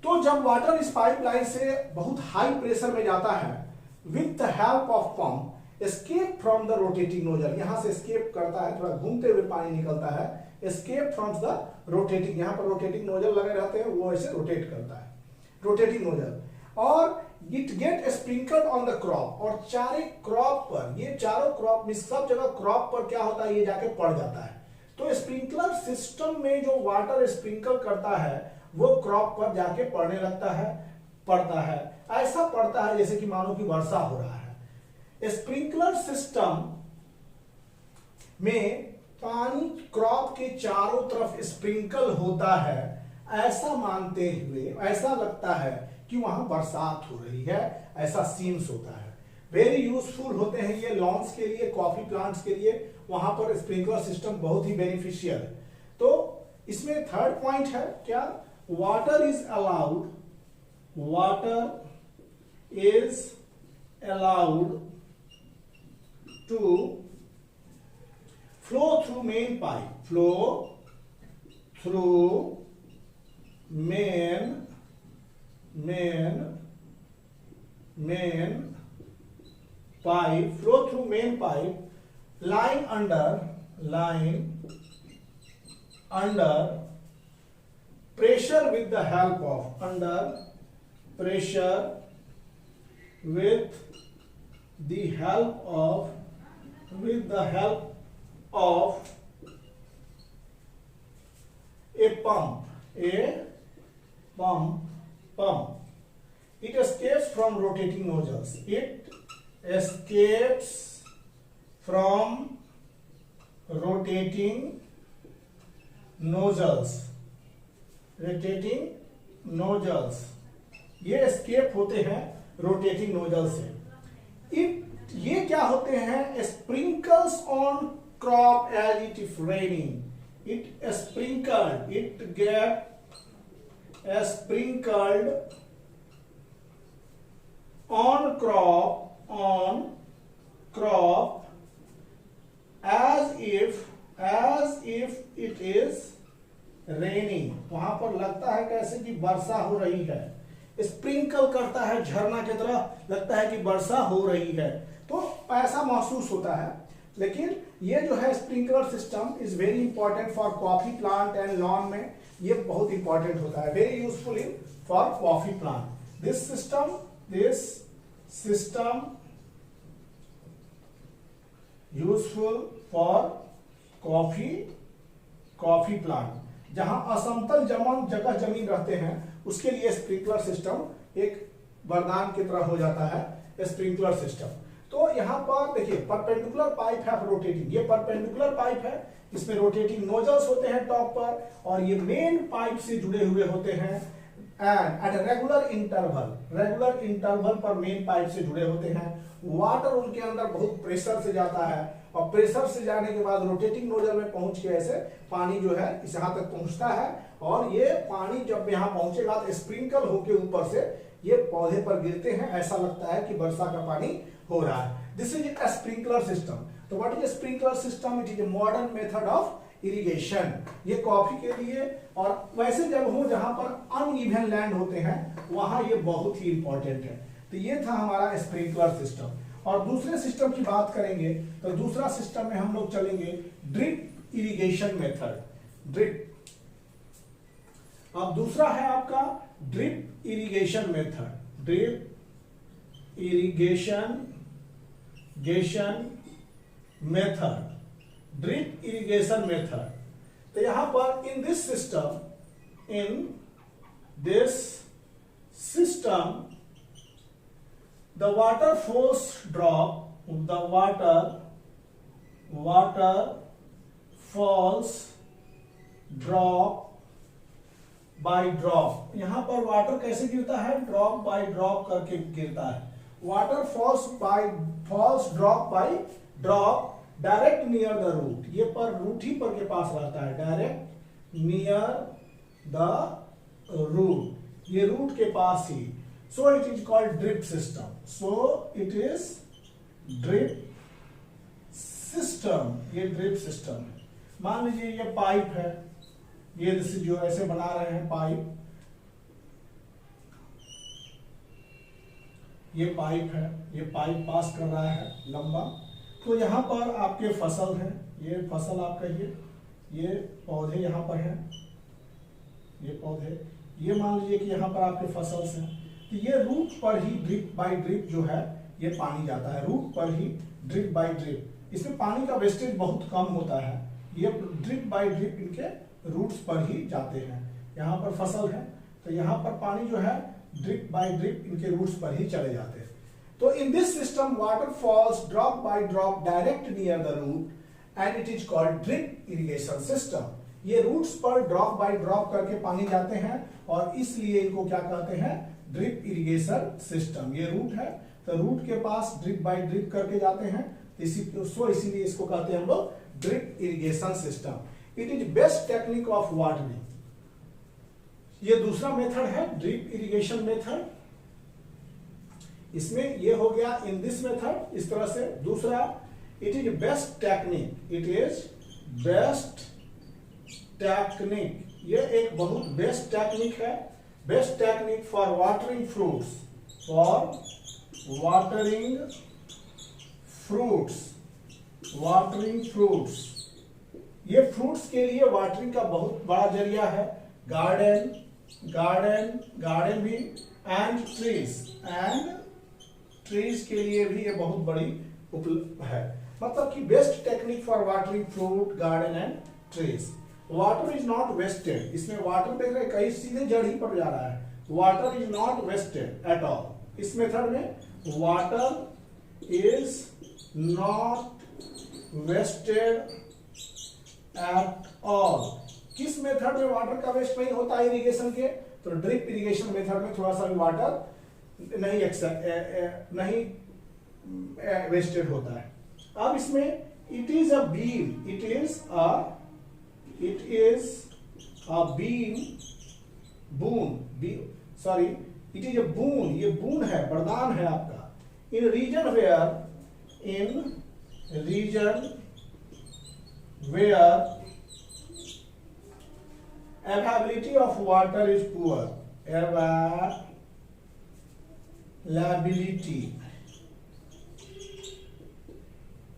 तो जब वाटर इस पाइपलाइन से बहुत हाई प्रेशर में जाता है, with the help of pump escape from the rotating nozzle, यहां से एस्केप करता है, थोड़ा घूमते हुए पानी निकलता है, एस्केप फ्रॉम द रोटेटिंग, यहां पर रोटेटिंग नोजल लगे रहते हैं, वो ऐसे रोटेट करता है, रोटेटिंग नोजल, और it get sprinkled on the crop, और चारे क्रॉप पर, ये चारों क्रॉप में सब जगह क्रॉप पर क्या होता है, ये जाके पड़ जाता है। तो स्प्रिंकलर सिस्टम में जो वाटर स्प्रिंकल करता है वो क्रॉप पर जाके पड़ता है, ऐसा पड़ता है जैसे कि मानो कि वर्षा हो रहा है। स्प्रिंकलर सिस्टम में पानी क्रॉप के चारों तरफ स्प्रिंकल होता है, ऐसा मानते हुए ऐसा लगता है कि वहां बरसात हो रही है, ऐसा सीन्स होता है। वेरी यूजफुल होते हैं ये लॉन्स के लिए, कॉफी प्लांट्स के लिए, वहां पर स्प्रिंकलर सिस्टम बहुत ही बेनिफिशियल है। तो इसमें थर्ड पॉइंट है क्या, water is allowed to flow through main pipe, flow through main pipe lying under pressure with the help of, with the help of a pump. It escapes from rotating nozzles. It escapes from rotating nozzles. ये escape होते हैं rotating nozzle से। ये क्या होते हैं, sprinkles on crop as it is raining. It sprinkled. It get sprinkled on crop as if it is raining. वहां पर लगता है कैसे कि वर्षा हो रही है. स्प्रिंकल करता है झरना की तरह, लगता है कि वर्षा हो रही है, तो ऐसा महसूस होता है. लेकिन ये जो है sprinkler system is very important for coffee plant and lawn में. ये बहुत इंपॉर्टेंट होता है, very useful in for coffee plant. This system useful for coffee plant. जहां असमतल जगह जमीन रहते हैं उसके लिए स्प्रिंकलर सिस्टम एक वरदान की तरह हो जाता है स्प्रिंकलर सिस्टम. तो यहां पर देखिए परपेंडिकुलर पाइप है रोटेटिंग. ये परपेंडिकुलर पाइप है, इसमें रोटेटिंग नोजल्स होते हैं टॉप पर, और ये मेन पाइप से जुड़े हुए होते हैं. एंड एट रेगुलर इंटरवल पर मेन पाइप से जुड़े होते हैं. वाटर उनके अंदर बहुत प्रेशर से जाता है, और प्रेशर से जाने के बाद रोटेटिंग नोजल में पहुंच के ऐसे पानी जो है इस यहां तक पहुंचता है, और ये पानी जब यहां पहुंचेगा तो स्प्रिंकल होके ऊपर से ये पौधे पर गिरते हैं. ऐसा लगता है कि वर्षा का पानी हो रहा है. This is a sprinkler system. तो what is a sprinkler system? It is a modern method of irrigation. ये कॉफी के लिए और वैसे जगहों जहां पर अनइवन लैंड होते हैं वहां ये बहुत ही इंपॉर्टेंट है. तो ये था हमारा स्प्रिंकलर सिस्टम. और दूसरे सिस्टम की बात करेंगे तो दूसरा सिस्टम में हम लोग चलेंगे ड्रिप इरिगेशन मेथड. ड्रिप. अब दूसरा है आपका drip irrigation method. Drip irrigation method. Drip irrigation method. तो यहां पर इन this system the water falls drop by drop. यहां पर वाटर कैसे गिरता है? ड्रॉप बाय ड्रॉप करके गिरता है. Water falls drop by drop direct near the root. ये पर रूट ही पर के पास रहता है. डायरेक्ट नियर द रूट, ये रूट के पास ही. So it is called drip system. So it is drip system. ये drip system है. मान लीजिए ये पाइप है, ये जो ऐसे बना रहे हैं पाइप, ये पाइप है, ये पाइप पास कर रहा है लंबा. तो यहां पर आपके फसल हैं, ये फसल आप कहिए, ये पौधे यहां पर हैं, ये पौधे, ये मान लीजिए कि यहां पर आपके फसल हैं. तो ये रूट पर ही ड्रिप बाय ड्रिप जो है ये पानी जाता है. रूट पर ही ड्रिप बाय ड्रिप. इसमें पानी का वेस्टेज बहुत कम होता है. ये ड्रिप बाय ड्रिप इनके रूट्स पर ही जाते हैं. यहाँ पर फसल है तो यहाँ पर पानी जो है ड्रिप बाय ड्रिप इनके रूट्स पर ही चले जाते हैं. तो in this system water falls drop by drop direct near the root and it is called drip irrigation system. ये रूट्स पर ड्रॉप बाय ड्रॉप करके पानी जाते हैं और इसलिए इनको क्या कहते हैं? Drip irrigation system. ये रूट है तो रूट के पास ड्रिप बाय ड्रिप करके जाते हैं, इसीलिए इसको कहते हैं हम लोग drip irrigation system. It is best technique of watering. ये दूसरा मेथड है ड्रिप इरिगेशन मेथड. इसमें ये हो गया इन दिस मेथड इस तरह से. दूसरा it is best technique. It is best technique. ये एक बहुत बेस्ट टेक्निक है. Best technique for watering fruits. Watering fruits. ये फ्रूट्स के लिए वाटरिंग का बहुत बड़ा जरिया है. गार्डन भी एंड ट्रीज के लिए भी ये बहुत बड़ी उपलब्ध है. मतलब कि best technique for watering fruit, garden and trees. Water is not wasted. इसमें वाटर देख रहे कहीं सीधे जड़ ही पर जा रहा है. Water is not wasted at all. इस मेथड में water is not wasted at all. किस मेथड में वाटर का वेस्ट नहीं होता इरिगेशन के? तो ड्रिप इरिगेशन मेथड में थोड़ा सा भी वाटर नहीं वेस्टेड होता है. अब इसमें It is a beam. It is a beam. Boon. Sorry. It is a boon. ये boon है, वरदान है आपका. In region where availability of water is poor. Availability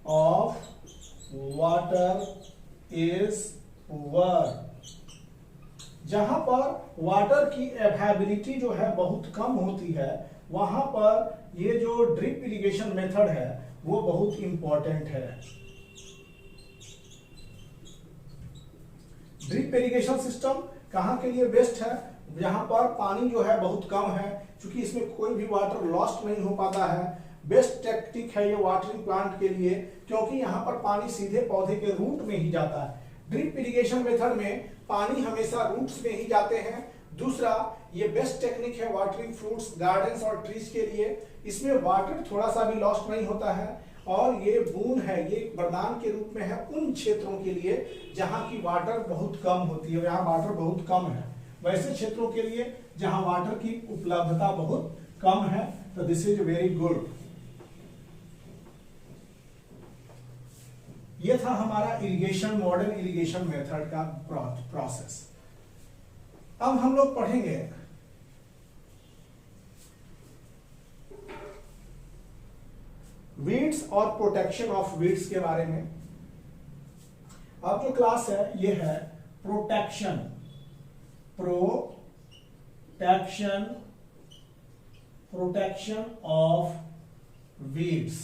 of water is poor. जहां पर वाटर की अवेलेबिलिटी जो है बहुत कम होती है, वहां पर ये जो ड्रिप इरिगेशन मेथड है वो बहुत इंपॉर्टेंट है. ड्रिप इरिगेशन सिस्टम कहां के लिए बेस्ट है? जहां पर पानी जो है बहुत कम है, क्योंकि इसमें कोई भी वाटर लॉस्ट नहीं हो पाता है. बेस्ट टेक्निक है ये वाटरिंग प्लांट के लिए, क्योंकि यहाँ पर पानी सीधे पौधे के रूट में ही जाता है. ड्रिप इरिगेशन मेथड में पानी हमेशा रूट्स में ही जाते हैं. दूसरा, ये बेस्ट टेक्निक है वाटरिंग फ्रूट्स, गार्डन्स और ट्रीज के लिए. इसमें वाटर थोड़ा सा भी लॉस्ट नहीं होता है, और ये बून है, ये वरदान के रूप में है उन क्षेत्रों के लिए जहां की वाटर बहुत कम होती है. यहाँ वाटर बहुत कम है, वैसे क्षेत्रों के लिए जहां वाटर की उपलब्धता बहुत कम है. तो दिस इज वेरी गुड. ये था हमारा इरिगेशन, मॉडर्न इरिगेशन मेथड का प्रोसेस. अब हम लोग पढ़ेंगे वीड्स और प्रोटेक्शन ऑफ वीड्स के बारे में. अब जो क्लास है ये है protection of weeds.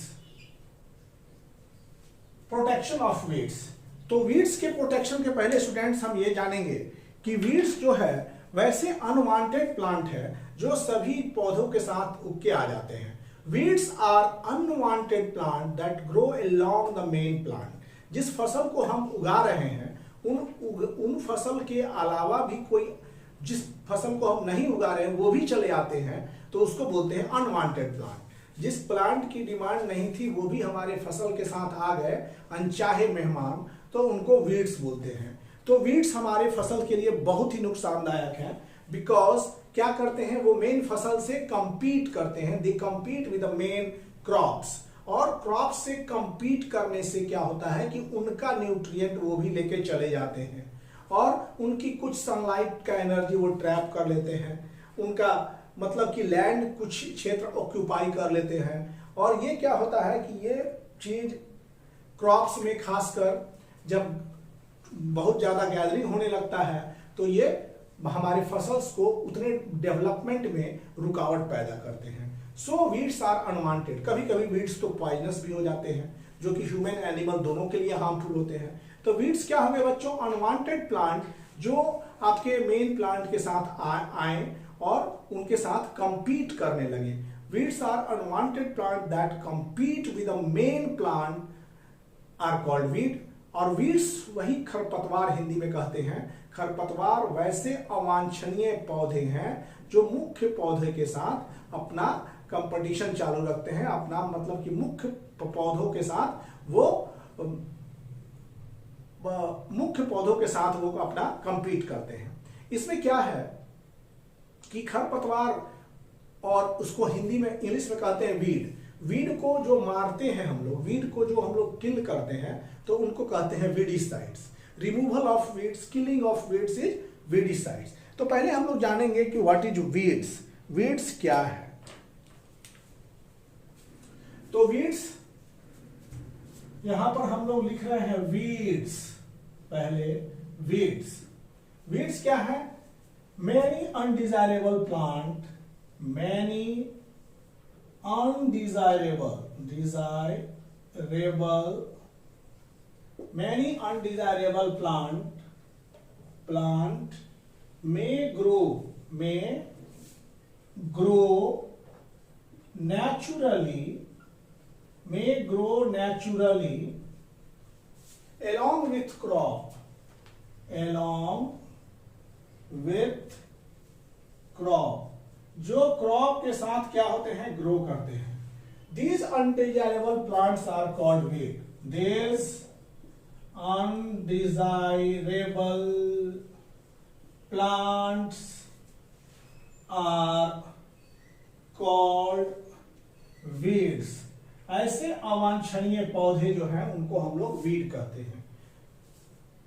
Protection of weeds. तो वीड्स के प्रोटेक्शन के पहले स्टूडेंट्स हम ये जानेंगे कि वीड्स जो है वैसे अनवांटेड प्लांट है जो सभी पौधों के साथ उग के आ जाते हैं. Weeds are unwanted plant that grow along the main plant. जिस फसल को हम उगा रहे हैं उन फसल के अलावा भी कोई जिस फसल को हम नहीं उगा रहे हैं वो भी चले आते हैं, तो उसको बोलते हैं अनवांटेड प्लांट. जिस प्लांट की डिमांड नहीं थी वो भी हमारे फसल के साथ आ गए, अनचाहे मेहमान, तो उनको वीड्स बोलते हैं. तो वीड्स हमारे फसल के लिए बहुत ही नुकसानदायक है, बिकॉज क्या करते हैं वो मेन फसल से कंपीट करते हैं. They compete with the main crops, और क्रॉप्स से कंपीट करने से क्या होता है कि उनका न्यूट्रिएंट वो भी लेके चले जाते हैं, और उनकी कुछ सनलाइट का एनर्जी वो ट्रैप कर लेते हैं. उनका मतलब कि लैंड कुछ क्षेत्र ऑक्यूपाई कर लेते हैं, और ये क्या होता है कि ये चीज क्रॉप्स में खासकर जब बहुत ज्यादा गैदरिंग होने लगता है तो ये हमारे फसल्स को उतने डेवलपमेंट में रुकावट पैदा करते हैं. सो वीड्स आर अनवांटेड. कभी कभी वीड्स तो पॉइजनस भी हो जाते हैं, जो कि ह्यूमन एनिमल दोनों के लिए हार्मफुल होते हैं. तो वीड्स क्या होंगे बच्चों? अनवांटेड प्लांट जो आपके मेन प्लांट के साथ आए और उनके साथ कंपीट करने लगे. Weeds are unwanted plant that compete with the main plant are called weed. और वीड्स वही खरपतवार हिंदी में कहते हैं. खरपतवार वैसे अवांछनीय पौधे हैं जो मुख्य पौधे के साथ अपना कंपटीशन चालू रखते हैं. अपना मतलब कि मुख्य पौधों के साथ वो अपना कंपीट करते हैं. इसमें क्या है कि खरपतवार, और उसको हिंदी में इंग्लिश में कहते हैं वीड. वीड को जो मारते हैं हम लोग, वीड को जो हम लोग किल करते हैं, तो उनको कहते हैं weedicides. Removal of weeds, killing of weeds is weedicides. तो पहले हम लोग जानेंगे कि व्हाट इज वीड्स. वीड्स क्या है? तो वीड्स यहां पर हम लोग लिख रहे हैं वीड्स. पहले वीड्स क्या है? Many undesirable plant, many undesirable plant may grow naturally along with crop, जो क्रॉप के साथ क्या होते हैं? ग्रो करते हैं. These undesirable plants are called weed. these undesirable plants are called weeds। ऐसे अवांछनीय पौधे जो हैं उनको हम लोग वीड कहते हैं।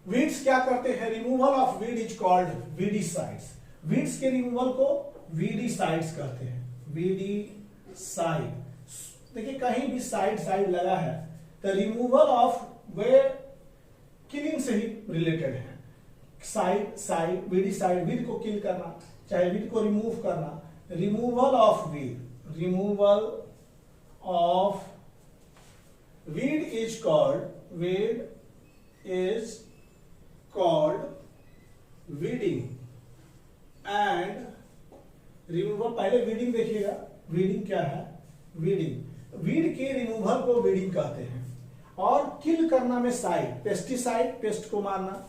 वीड्स क्या करते हैं? Removal of weed is called weedicides. Weeds के रिमूवल को वीडीसाइड्स कहते हैं। वीडीसाइड, देखिए कहीं भी साइड लगा है तो रिमूवल ऑफ वे किलिंग से ही रिलेटेड है। साइड वीडीसाइड, वीड को किल करना, चाहे वीड को रिमूव करना। Removal of weed, removal of weed is called weeding and removal. पहले वीडिंग देखिएगा, वीडिंग क्या है? वीडिंग, वीड के रिमूवल को वीडिंग कहते हैं। और किल करना में साइड, पेस्टिसाइड पेस्ट को मारना,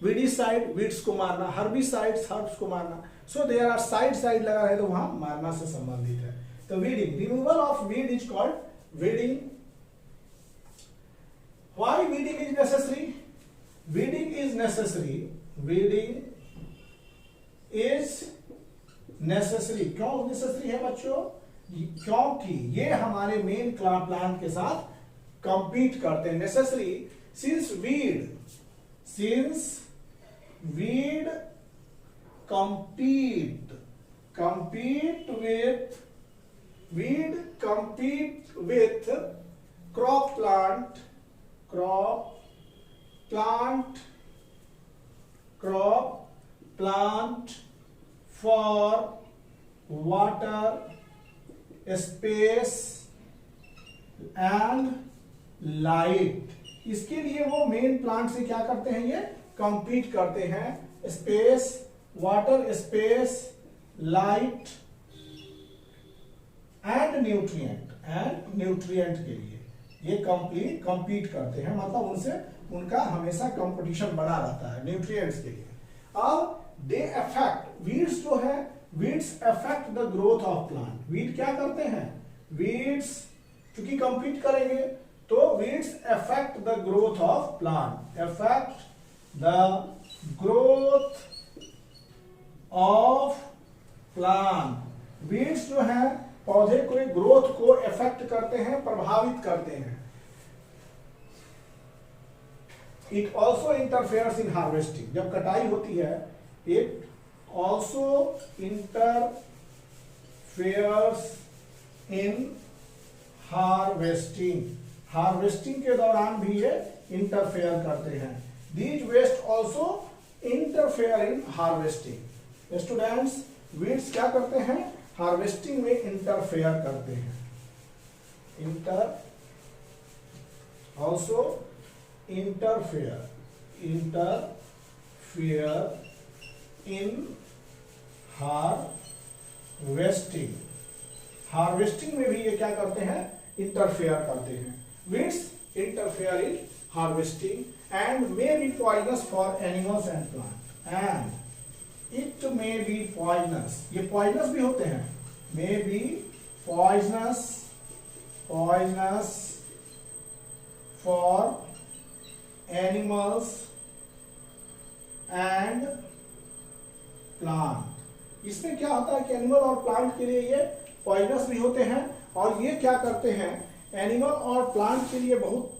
वीडीसाइड वीड्स को मारना, हर्बिसाइड्स हर्ब्स को मारना। सो देयर आर साइड लगा है तो वहां मारना से संबंधित है। तो weeding, removal of weed is called weeding. Why weeding is necessary? Weeding is necessary, weeding is necessary. क्यों नेसेसरी है बच्चों? क्योंकि ये हमारे मेन प्लांट के साथ कंपीट करते हैं। Necessary since weed compete with crop plant for water, space and light. इसके लिए वो मेन प्लांट से क्या करते हैं? ये कंपीट करते हैं। Space, water, space, light and nutrient के लिए ये कंपीट करते हैं। मतलब उनसे उनका हमेशा कंपटीशन बना रहता है न्यूट्रिएंट्स के लिए। और दे अफेक्ट, वीड्स जो है, weeds affect the growth of plant. Weed क्या करते हैं? वीड्स क्योंकि कंपीट करेंगे तो weeds affect the growth of plant, affect the growth of plant. Weeds जो है पौधे को ग्रोथ को अफेक्ट करते हैं, प्रभावित करते हैं। It also interferes in harvesting, जब कटाई होती है it also interferes in harvesting. Harvesting के दौरान भी ये इंटरफेयर करते हैं। These waste also interfere in harvesting. Students, weeds क्या करते हैं? हार्वेस्टिंग में इंटरफेयर करते हैं। Also interfere in harvesting. Harvesting में भी ये क्या करते हैं? इंटरफेयर करते हैं। Weeds interfere in harvesting and may be poisonous for animals and plants. And it may be poisonous. ये poisonous भी होते हैं। May be poisonous for animals and plant। इसमें क्या होता है कि एनिमल और प्लांट के लिए ये पॉइजनस भी होते हैं। और ये क्या करते हैं? एनिमल और प्लांट के लिए बहुत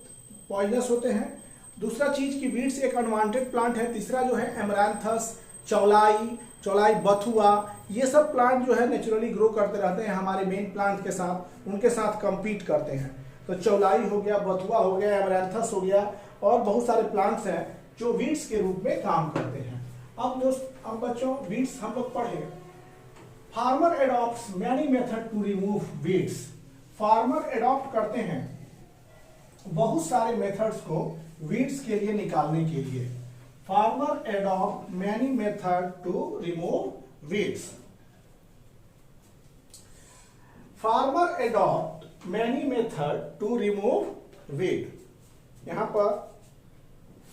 पॉइजनस होते हैं। दूसरा चीज की वीड्स एक अनवांटेड प्लांट है। तीसरा जो है एमरांथस, चौलाई, बथुआ, ये सब प्लांट जो है नेचुरली ग्रो करते रहते हैं हमारे मेन प्लांट के साथ, उनके साथ कंपीट करते हैं। तो चौलाई हो गया, बथुआ हो गया, एमरांथस हो गया और बहुत सारे प्लांट्स हैं जो वीड्स के रूप में काम करते हैं। अब बच्चों वीड्स हम लोग पढ़े। Farmer adopts many method to remove weeds. Farmer adopt करते हैं बहुत सारे मेथड्स को वीड्स के लिए निकालने के लिए। Farmer adopt many method to remove weeds. Farmer adopt many method to remove weed. यहां पर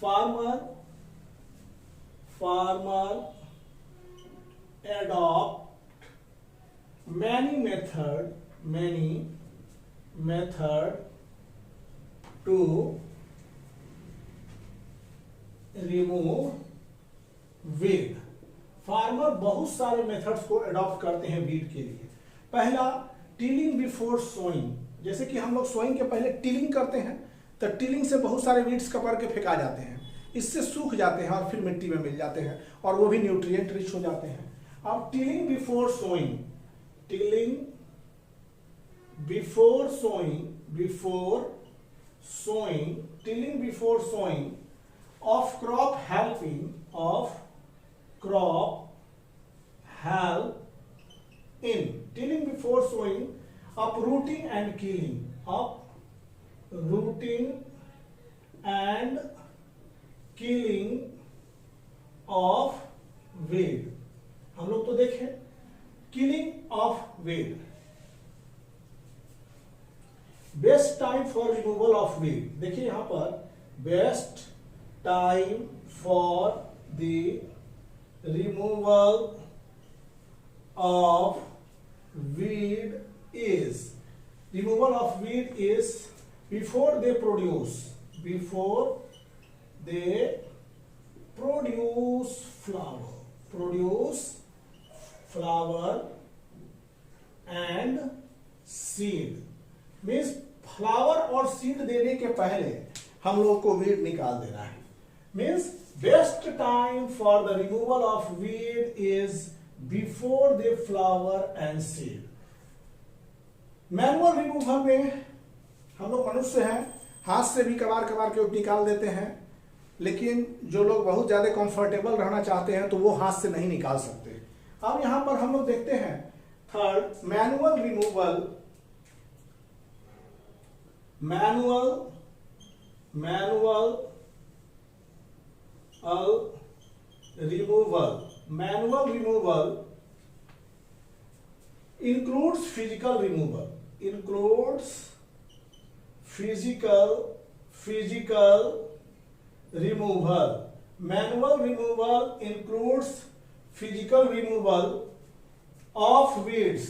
farmer adopt many method to remove weed. Farmer बहुत सारे मेथड्स को अडॉप्ट करते हैं वीड के लिए। पहला, टिलिंग बिफोर सोइंग। जैसे कि हम लोग सोइंग के पहले टिलिंग करते हैं, तो टिलिंग से बहुत सारे वीड्स कबर के फेंका जाते हैं, इससे सूख जाते हैं और फिर मिट्टी में मिल जाते हैं और वो भी न्यूट्रिएंट रिच हो जाते हैं। अब tilling before sowing, tilling before sowing, tilling before sowing of crop help in tilling before sowing, uprooting and killing of weed। हम लोग तो देखें killing of weed। Best time for removal of weed, देखिए यहां पर best time for the removal of weed is before they produce flower and seed। Means flower और seed देने के पहले हम लोग को वीड निकाल देना है। Means best time for the removal of weed is before they flower and seed। Manual removal में हम लोग मनुष्य हैं, हाथ से भी कबार के निकाल देते हैं, लेकिन जो लोग बहुत ज्यादा कंफर्टेबल रहना चाहते हैं तो वो हाथ से नहीं निकाल सकते। अब यहां पर हम लोग देखते हैं third, manual removal. Manual removal includes physical removal, Manual removal includes physical removal of weeds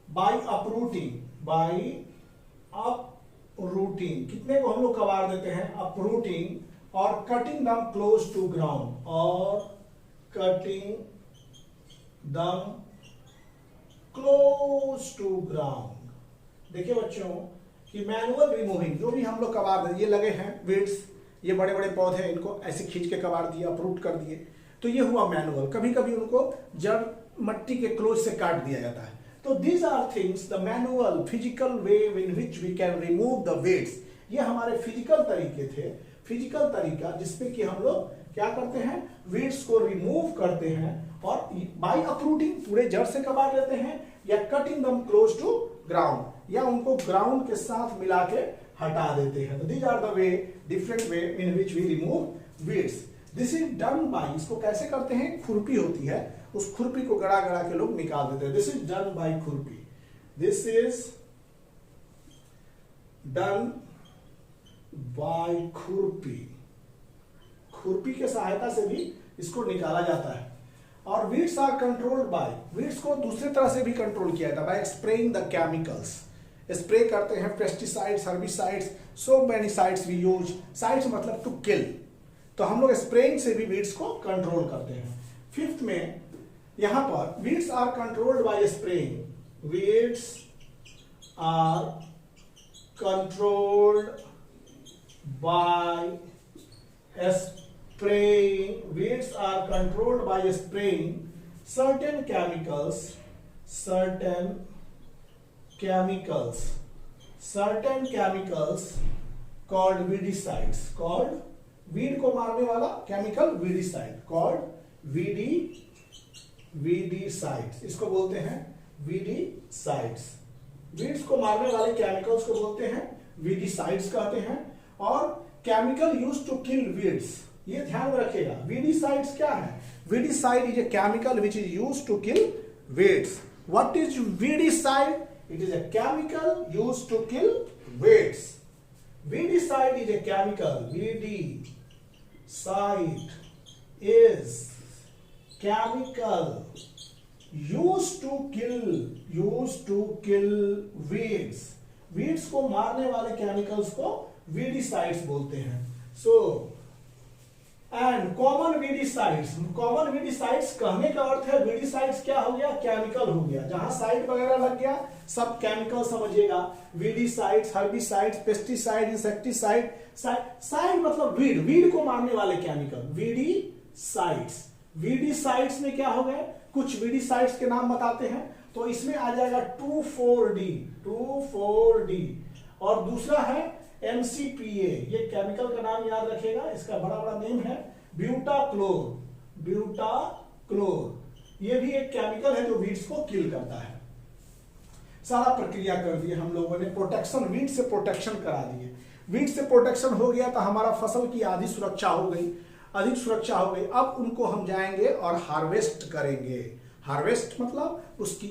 by uprooting। कितने को हम लोग कबार देते हैं, uprooting और cutting them close to ground। देखिए बच्चों कि मैनुअल रिमूविंग, जो भी हम लोग कबार देते, ये लगे हैं वीड्स, ये बड़े बड़े पौधे हैं, इनको ऐसे खींच के कबार दिया, अपरूट कर दिए, तो ये हुआ मैनुअल। कभी कभी उनको जड़ मट्टी के क्लोज से काट दिया जाता है। तो these are things, the manual physical way in which we can remove the weeds। ये हमारे फिजिकल तरीके थे, फिजिकल तरीका जिसमें कि हम लोग क्या करते हैं, वीड्स को रिमूव करते हैं और बाय अपरूटिंग पूरे जड़ से कबार लेते हैं, या कटिंग दम क्लोज टू ग्राउंड, या उनको ग्राउंड के साथ मिला के हटा देते हैं। तो these are the way, different way in which we remove weeds। This is done by, इसको कैसे करते हैं, खुरपी होती है, उस खुरपी को गड़ा के लोग निकाल देते हैं। दिस इज डन बाय खुरपी, दिस इज डन बाय खुरपी। खुरपी के सहायता से भी इसको निकाला जाता है। और weeds are controlled by, weeds को दूसरी तरह से भी कंट्रोल किया जाता है by spraying the chemicals. Spray करते हैं pesticides, herbicides, so many sides we use. Sides मतलब टू किल, तो हम लोग स्प्रेइंग से भी वीड्स को कंट्रोल करते हैं। फिफ्थ में यहां पर weeds are controlled by spraying, weeds are controlled by spraying, weeds are controlled by spraying certain chemicals called weedicides, called weed को मारने वाला केमिकल weedicide, called weedicides, इसको बोलते हैं weedicides। weeds को मारने वाले केमिकल्स को बोलते हैं weedicides कहते हैं। और chemical use to kill weeds, ये ध्यान में रखिएगा। वीडिसाइड्स क्या है, weedicide is a chemical which is use to kill weeds. What is weedicide, it is a chemical use to kill weeds. Weedicide is a chemical, weedicide is chemical use to kill weeds को मारने वाले chemicals को weedicides बोलते हैं। So and common weedicides कहने का अर्थ है weedicides क्या हो गया, केमिकल हो गया, जहां साइड वगैरह लग गया सब केमिकल समझिएगा। Weedicides, herbicides, pesticide, insecticide, side मतलब वीड को मारने वाले केमिकल, वीडिसाइड्स में क्या हो गए, कुछ वीडिसाइड्स के नाम बताते हैं। तो इसमें आ जाएगा 2,4-D और दूसरा है MCPA, ये केमिकल का नाम याद रखेगा, इसका बड़ा नेम है ब्यूटाक्लोर। ये भी एक केमिकल है जो वीड्स को किल करता है। सारा प्रक्रिया कर दिए हम लोगों ने, प्रोटेक्शन, वीड से प्रोटेक्शन करा दिए। वीड से प्रोटेक्शन हो गया तो हमारा फसल की आधी सुरक्षा हो गई, अधिक सुरक्षा हो गई। अब उनको हम जाएंगे और हार्वेस्ट करेंगे। हार्वेस्ट मतलब उसकी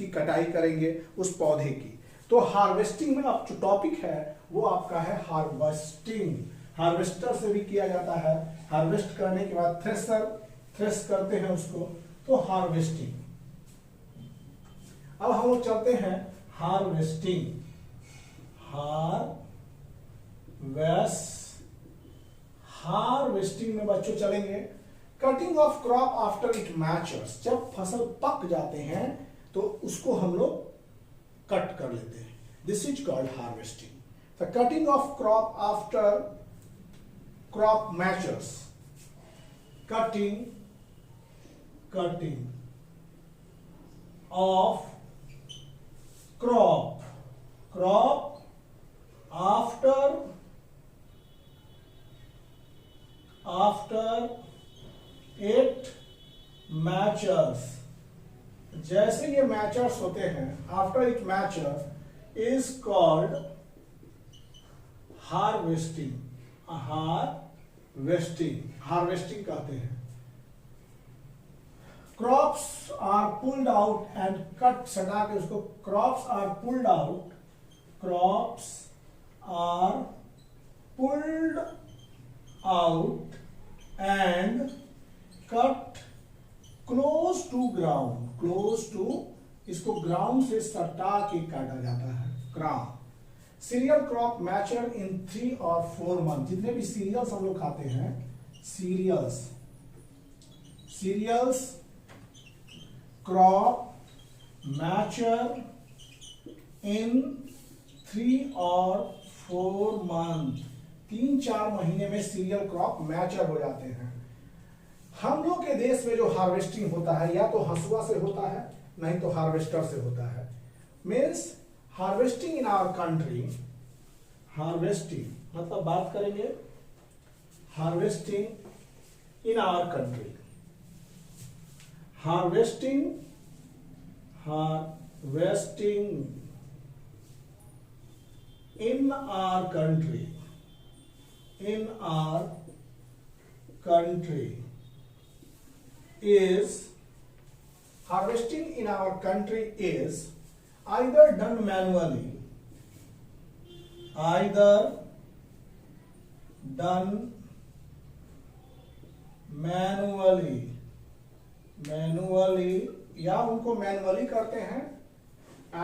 कटाई करेंगे उस पौधे की। तो हार्वेस्टिंग में अब जो टॉपिक है वो आपका है हार्वेस्टिंग। हार्वेस्टर से भी किया जाता है, हार्वेस्ट करने के बाद थ्रेश करते हैं उसको, तो हार्वेस्टिंग। अब हम लोग चलते हैं हार्वेस्टिंग में बच्चों चलेंगे। Cutting of crop after it matures, जब फसल पक जाते हैं तो उसको हम लोग कट कर लेते हैं, this is called harvesting. The cutting of crop after crop matures, cutting of crop after it matures, जैसे ये मैचर्स होते हैं, after it mature is called harvesting कहते हैं। Crops are pulled out and cut, सटा के उसको, crops are pulled out and cut close to, इसको ग्राउंड से सटा के काटा जाता है, ground. Cereal crop mature in 3 और 4 मंथ, जितने भी सीरियल्स हम लोग खाते हैं, सीरियल्स क्रॉप मैचर इन 3 और 4 मंथ, 3-4 महीने में सीरियल क्रॉप मैचर हो जाते हैं। हम लोग के देश में जो हार्वेस्टिंग होता है या तो हंसुआ से होता है, नहीं तो हार्वेस्टर से होता है। Means harvesting in our country, harvesting मतलब बात करेंगे harvesting in our country, harvesting in our country is harvesting in our country is either done manually या उनको मैनुअली करते हैं,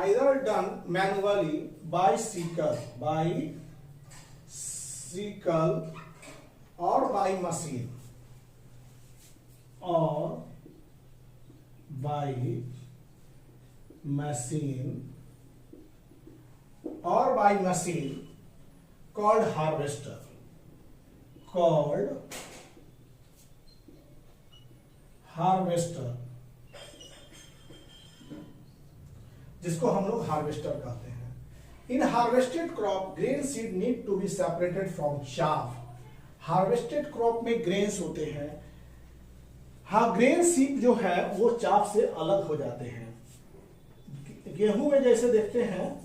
either done manually by sickle or by machine called harvester, जिसको हम लोग हार्वेस्टर कहते हैं। In harvested crop grain seed need to be separated from chaff। Harvested crop में ग्रेन्स होते हैं, हाँ, ग्रेन सीड जो है वो चाफ से अलग हो जाते हैं। गेहूं में जैसे देखते हैं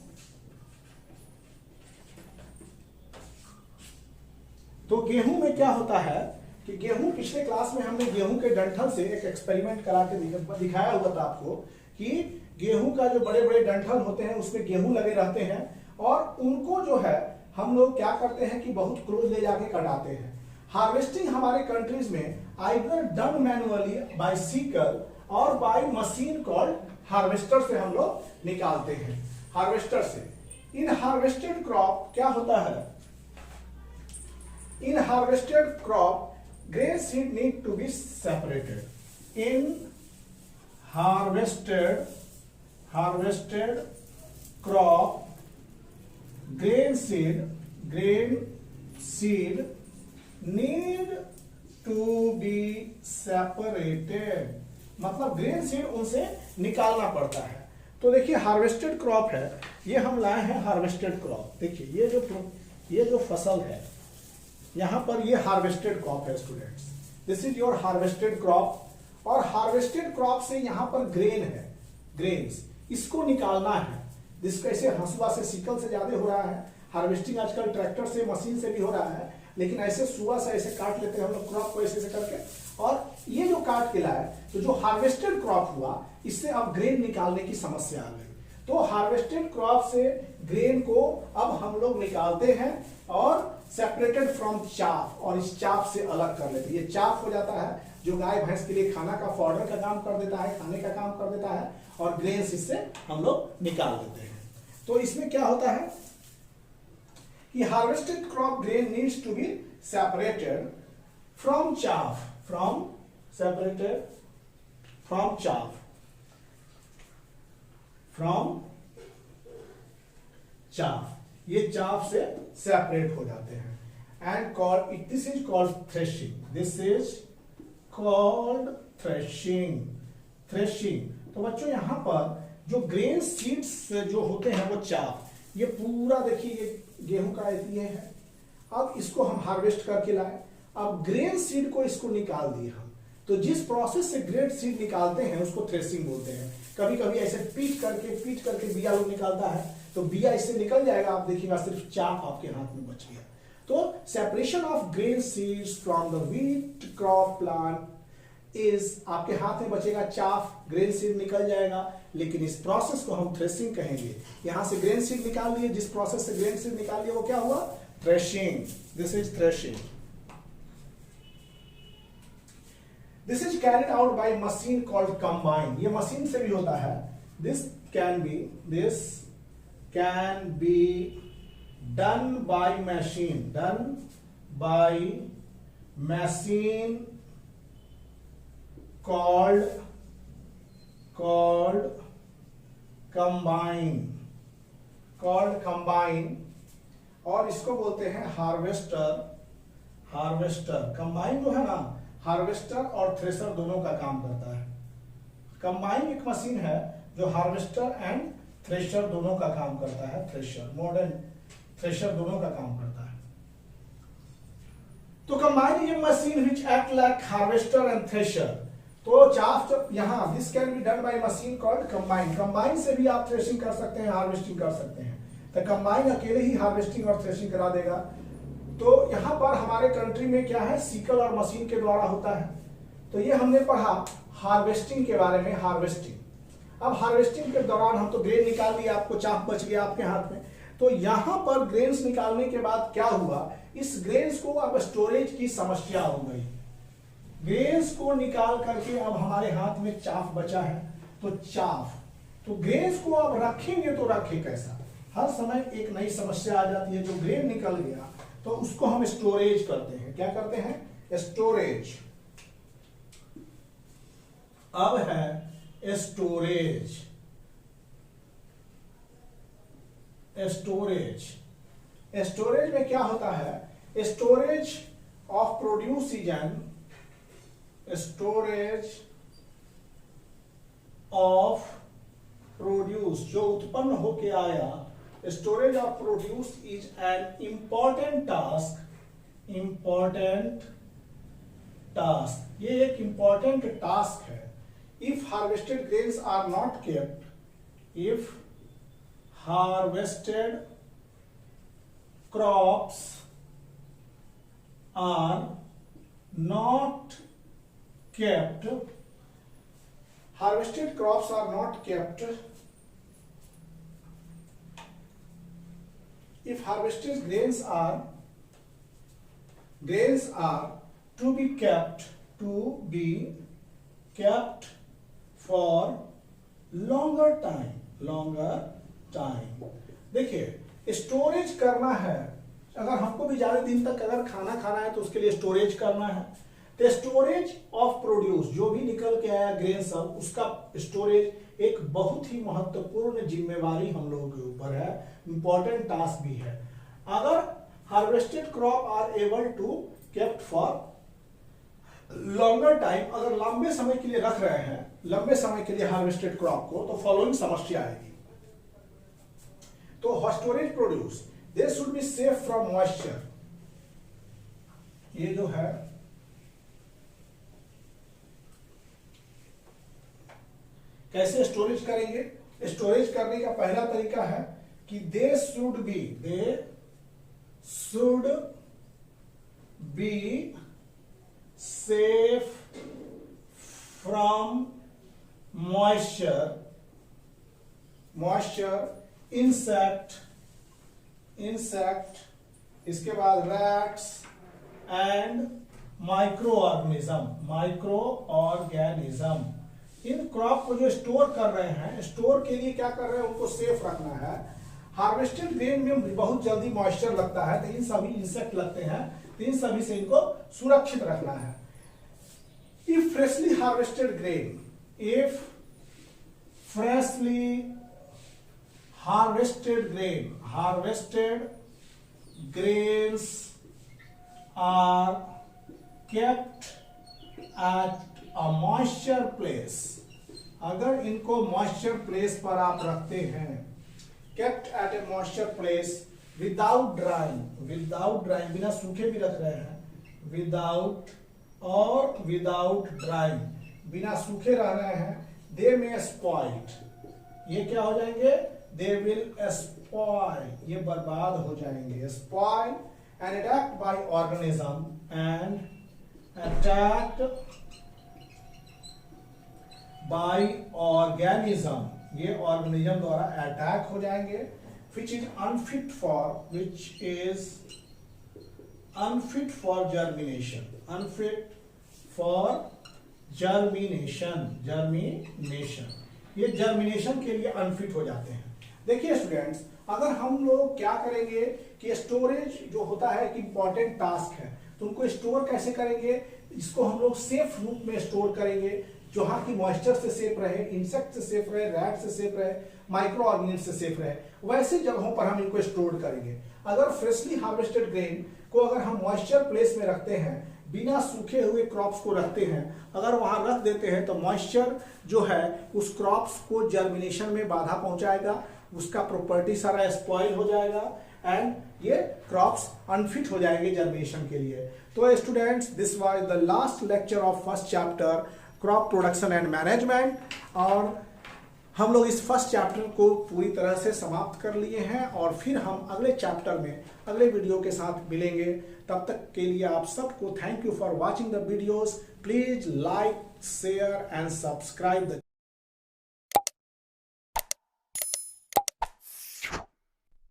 तो गेहूं में क्या होता है कि गेहूं, पिछले क्लास में हमने गेहूं के डंठल से एक एक्सपेरिमेंट करा के दिखाया हुआ था आपको कि गेहूं का जो बड़े बड़े डंठल होते हैं उसमें गेहूं लगे रहते हैं और उनको जो है हम लोग क्या करते हैं कि बहुत क्लोज ले जाके कटाते हैं। हार्वेस्टिंग हमारे कंट्रीज में either done manually by sickle और बाय मशीन कॉल्ड हार्वेस्टर से हम लोग निकालते हैं, हार्वेस्टर से। इन हार्वेस्टेड क्रॉप क्या होता है, in harvested crop grain seed need to be separated. In harvested crop, grain seed need to be separated, मतलब ग्रेन सीड उनसे निकालना पड़ता है। तो देखिए हार्वेस्टेड क्रॉप है, ये हम लाए हैं हार्वेस्टेड क्रॉप। देखिए ये जो फसल है यहां पर, ये हार्वेस्टेड क्रॉप है students, this is your harvested crop. और हार्वेस्टेड क्रॉप से यहां पर ग्रेन है, ग्रेन्स, इसको निकालना है। जिसको ऐसे हंसुआ से, सिकल से ज्यादा हो रहा है, हार्वेस्टिंग आजकल ट्रैक्टर से, मशीन से भी हो रहा है, लेकिन ऐसे सुआ से ऐसे काट लेते हैं हम लोग क्रॉप को ऐसे करके। और ये जो काट के लाए, तो जो हार्वेस्टेड क्रॉप हुआ, इससे अब ग्रेन निकालने की समस्या आ गई। तो हार्वेस्टेड क्रॉप से ग्रेन को अब हम लोग निकालते हैं और सेपरेटेड फ्रॉम चाफ, और इस चाफ से अलग कर लेते हैं। ये चाफ हो जाता है जो गाय भैंस के लिए खाना का फॉडर का काम कर देता है, खाने का काम कर देता है, और ग्रेन्स इससे हम लोग निकाल देते हैं। तो इसमें क्या होता है कि harvested crop grain needs to be separated from chaff, separated from chaff, ये चाफ से सेपरेट हो जाते हैं। And called, this is called threshing, this is called threshing. तो बच्चों यहां पर जो ग्रेन सीड्स जो होते हैं वो चाफ, ये पूरा देखिए ये गेहूं का ये है। अब इसको हम हार्वेस्ट करके लाए, अब ग्रेन सीड को इसको निकाल दिए हम। तो जिस प्रोसेस से ग्रेन सीड निकालते हैं उसको थ्रेशिंग बोलते हैं। कभी कभी ऐसे पीट करके बिया लोग निकालता है, तो बिया इससे निकल जाएगा, आप देखिएगा सिर्फ चाफ आपके हाथ में बच गया। तो separation of grain seeds from the wheat crop plant is, आपके हाथ में बचेगा चाफ, ग्रेन सीड निकल जाएगा, लेकिन इस प्रोसेस को हम थ्रेशिंग कहेंगे। यहां से ग्रेन सीड निकाल लिए, जिस प्रोसेस से ग्रेन सीड निकाल लिए वो क्या हुआ, threshing. This is threshing. This is carried out by machine called combine, ये मशीन से भी होता है। This can be done by machine, called combine, और इसको बोलते हैं हार्वेस्टर। कंबाइन जो है ना, हार्वेस्टर और थ्रेशर दोनों का काम करता है। कंबाइन एक मशीन है जो हार्वेस्टर एंड थ्रेशर दोनों का काम करता है, थ्रेशर, मॉडर्न थ्रेशर दोनों का काम करता है। तो combine is a machine which act like harvester and thresher. तो चाफ जब यहाँ, this can be done by machine called combine. Combine से भी आप थ्रेशिंग कर सकते हैं, हार्वेस्टिंग कर सकते हैं। तो कंबाइन अकेले ही हार्वेस्टिंग और थ्रेशिंग करा देगा। तो यहाँ पर हमारे कंट्री में क्या है, सीकल और मशीन के द्वारा होता है। तो ये हमने पढ़ा हार्वेस्टिंग के बारे में, हार्वेस्टिंग। अब हार्वेस्टिंग के दौरान हम तो ग्रेन निकाल लिया, आपको चाफ बच गया आपके हाथ में। तो यहां पर ग्रेन्स निकालने के बाद क्या हुआ, इस ग्रेन्स को अब स्टोरेज की समस्या हो गई। ग्रेन्स को निकाल करके अब हमारे हाथ में चाफ बचा है, तो चाफ, तो ग्रेन्स को अब रखेंगे तो रखे कैसा, हर समय एक नई समस्या आ जाती है। जो ग्रेन निकल गया तो उसको हम स्टोरेज करते हैं। क्या करते हैं, स्टोरेज। अब है स्टोरेज। स्टोरेज में क्या होता है, storage of produce is an, storage of produce, जो उत्पन्न होके आया, storage of produce is an important task, ये एक इंपॉर्टेंट टास्क है। If harvested grains are not kept, if harvested crops are not kept, harvested crops are not kept, if harvested grains are to be kept to be kept for longer time. देखिए storage करना है, अगर हमको भी ज्यादा दिन तक अगर खाना खाना है तो उसके लिए स्टोरेज करना है। तो स्टोरेज ऑफ प्रोड्यूस, जो भी निकल के आया ग्रेन सब, उसका स्टोरेज एक बहुत ही महत्वपूर्ण जिम्मेवारी हम लोगों के ऊपर है, इंपॉर्टेंट टास्क भी है। अगर harvested crop are able to kept for longer time, अगर लंबे समय के लिए रख रहे हैं, लंबे समय के लिए हार्वेस्टेड क्रॉप को, तो फॉलोइंग समस्या आएगी। तो storage produce, they should be safe from moisture. ये जो है कैसे स्टोरेज करेंगे? स्टोरेज करने का पहला तरीका है कि they should be safe from moisture, insect, इसके बाद rats and micro organism. In crop को जो स्टोर कर रहे हैं, स्टोर के लिए क्या कर रहे हैं, उनको सेफ रखना है। हार्वेस्टेड ग्रेन में बहुत जल्दी मॉइस्चर लगता है, तो इन सभी इंसेक्ट लगते हैं, तो इन सभी से इनको सुरक्षित रखना है। If freshly harvested grains are kept at a moisture place, अगर इनको मॉइस्चर प्लेस पर आप रखते हैं, kept at a moisture place without drying, बिना सूखे भी रख रहे हैं, without drying, बिना सूखे रह रहे हैं, they may spoil, ये क्या हो जाएंगे, they will spoil, ये बर्बाद हो जाएंगे, spoil and attacked by organism ये ऑर्गेनिज्म द्वारा अटैक हो जाएंगे, which is unfit for germination, ये जर्मिनेशन के लिए अनफिट हो जाते हैं। देखिए स्टूडेंट्स, अगर हम लोग क्या करेंगे कि स्टोरेज जो होता है एक इंपॉर्टेंट टास्क है, तो उनको स्टोर कैसे करेंगे, इसको हम लोग सेफ रूप में स्टोर करेंगे, जहां की मॉइस्चर से सेफ रहे, इंसेक्ट से सेफ रहे, रैट से सेफ रहे, माइक्रो ऑर्गेनिज्म से सेफ रहे, वैसे जगहों पर हम इनको स्टोर करेंगे। अगर फ्रेशली हार्वेस्टेड ग्रेन को अगर हम मॉइस्चर प्लेस में रखते हैं, बिना सूखे हुए क्रॉप्स को रखते हैं, अगर वहां रख देते हैं, तो मॉइस्चर जो है उस क्रॉप्स को जर्मिनेशन में बाधा पहुंचाएगा, उसका प्रॉपर्टी सारा स्पॉइल हो जाएगा एंड ये क्रॉप्स अनफिट हो जाएंगे जर्मिनेशन के लिए। तो students, this was the last lecture of first chapter crop production and management, और हम लोग इस फर्स्ट चैप्टर को पूरी तरह से समाप्त कर लिए हैं, और फिर हम अगले चैप्टर में अगले वीडियो के साथ मिलेंगे। तब तक के लिए आप सबको thank you for watching the videos. Please like, share and subscribe the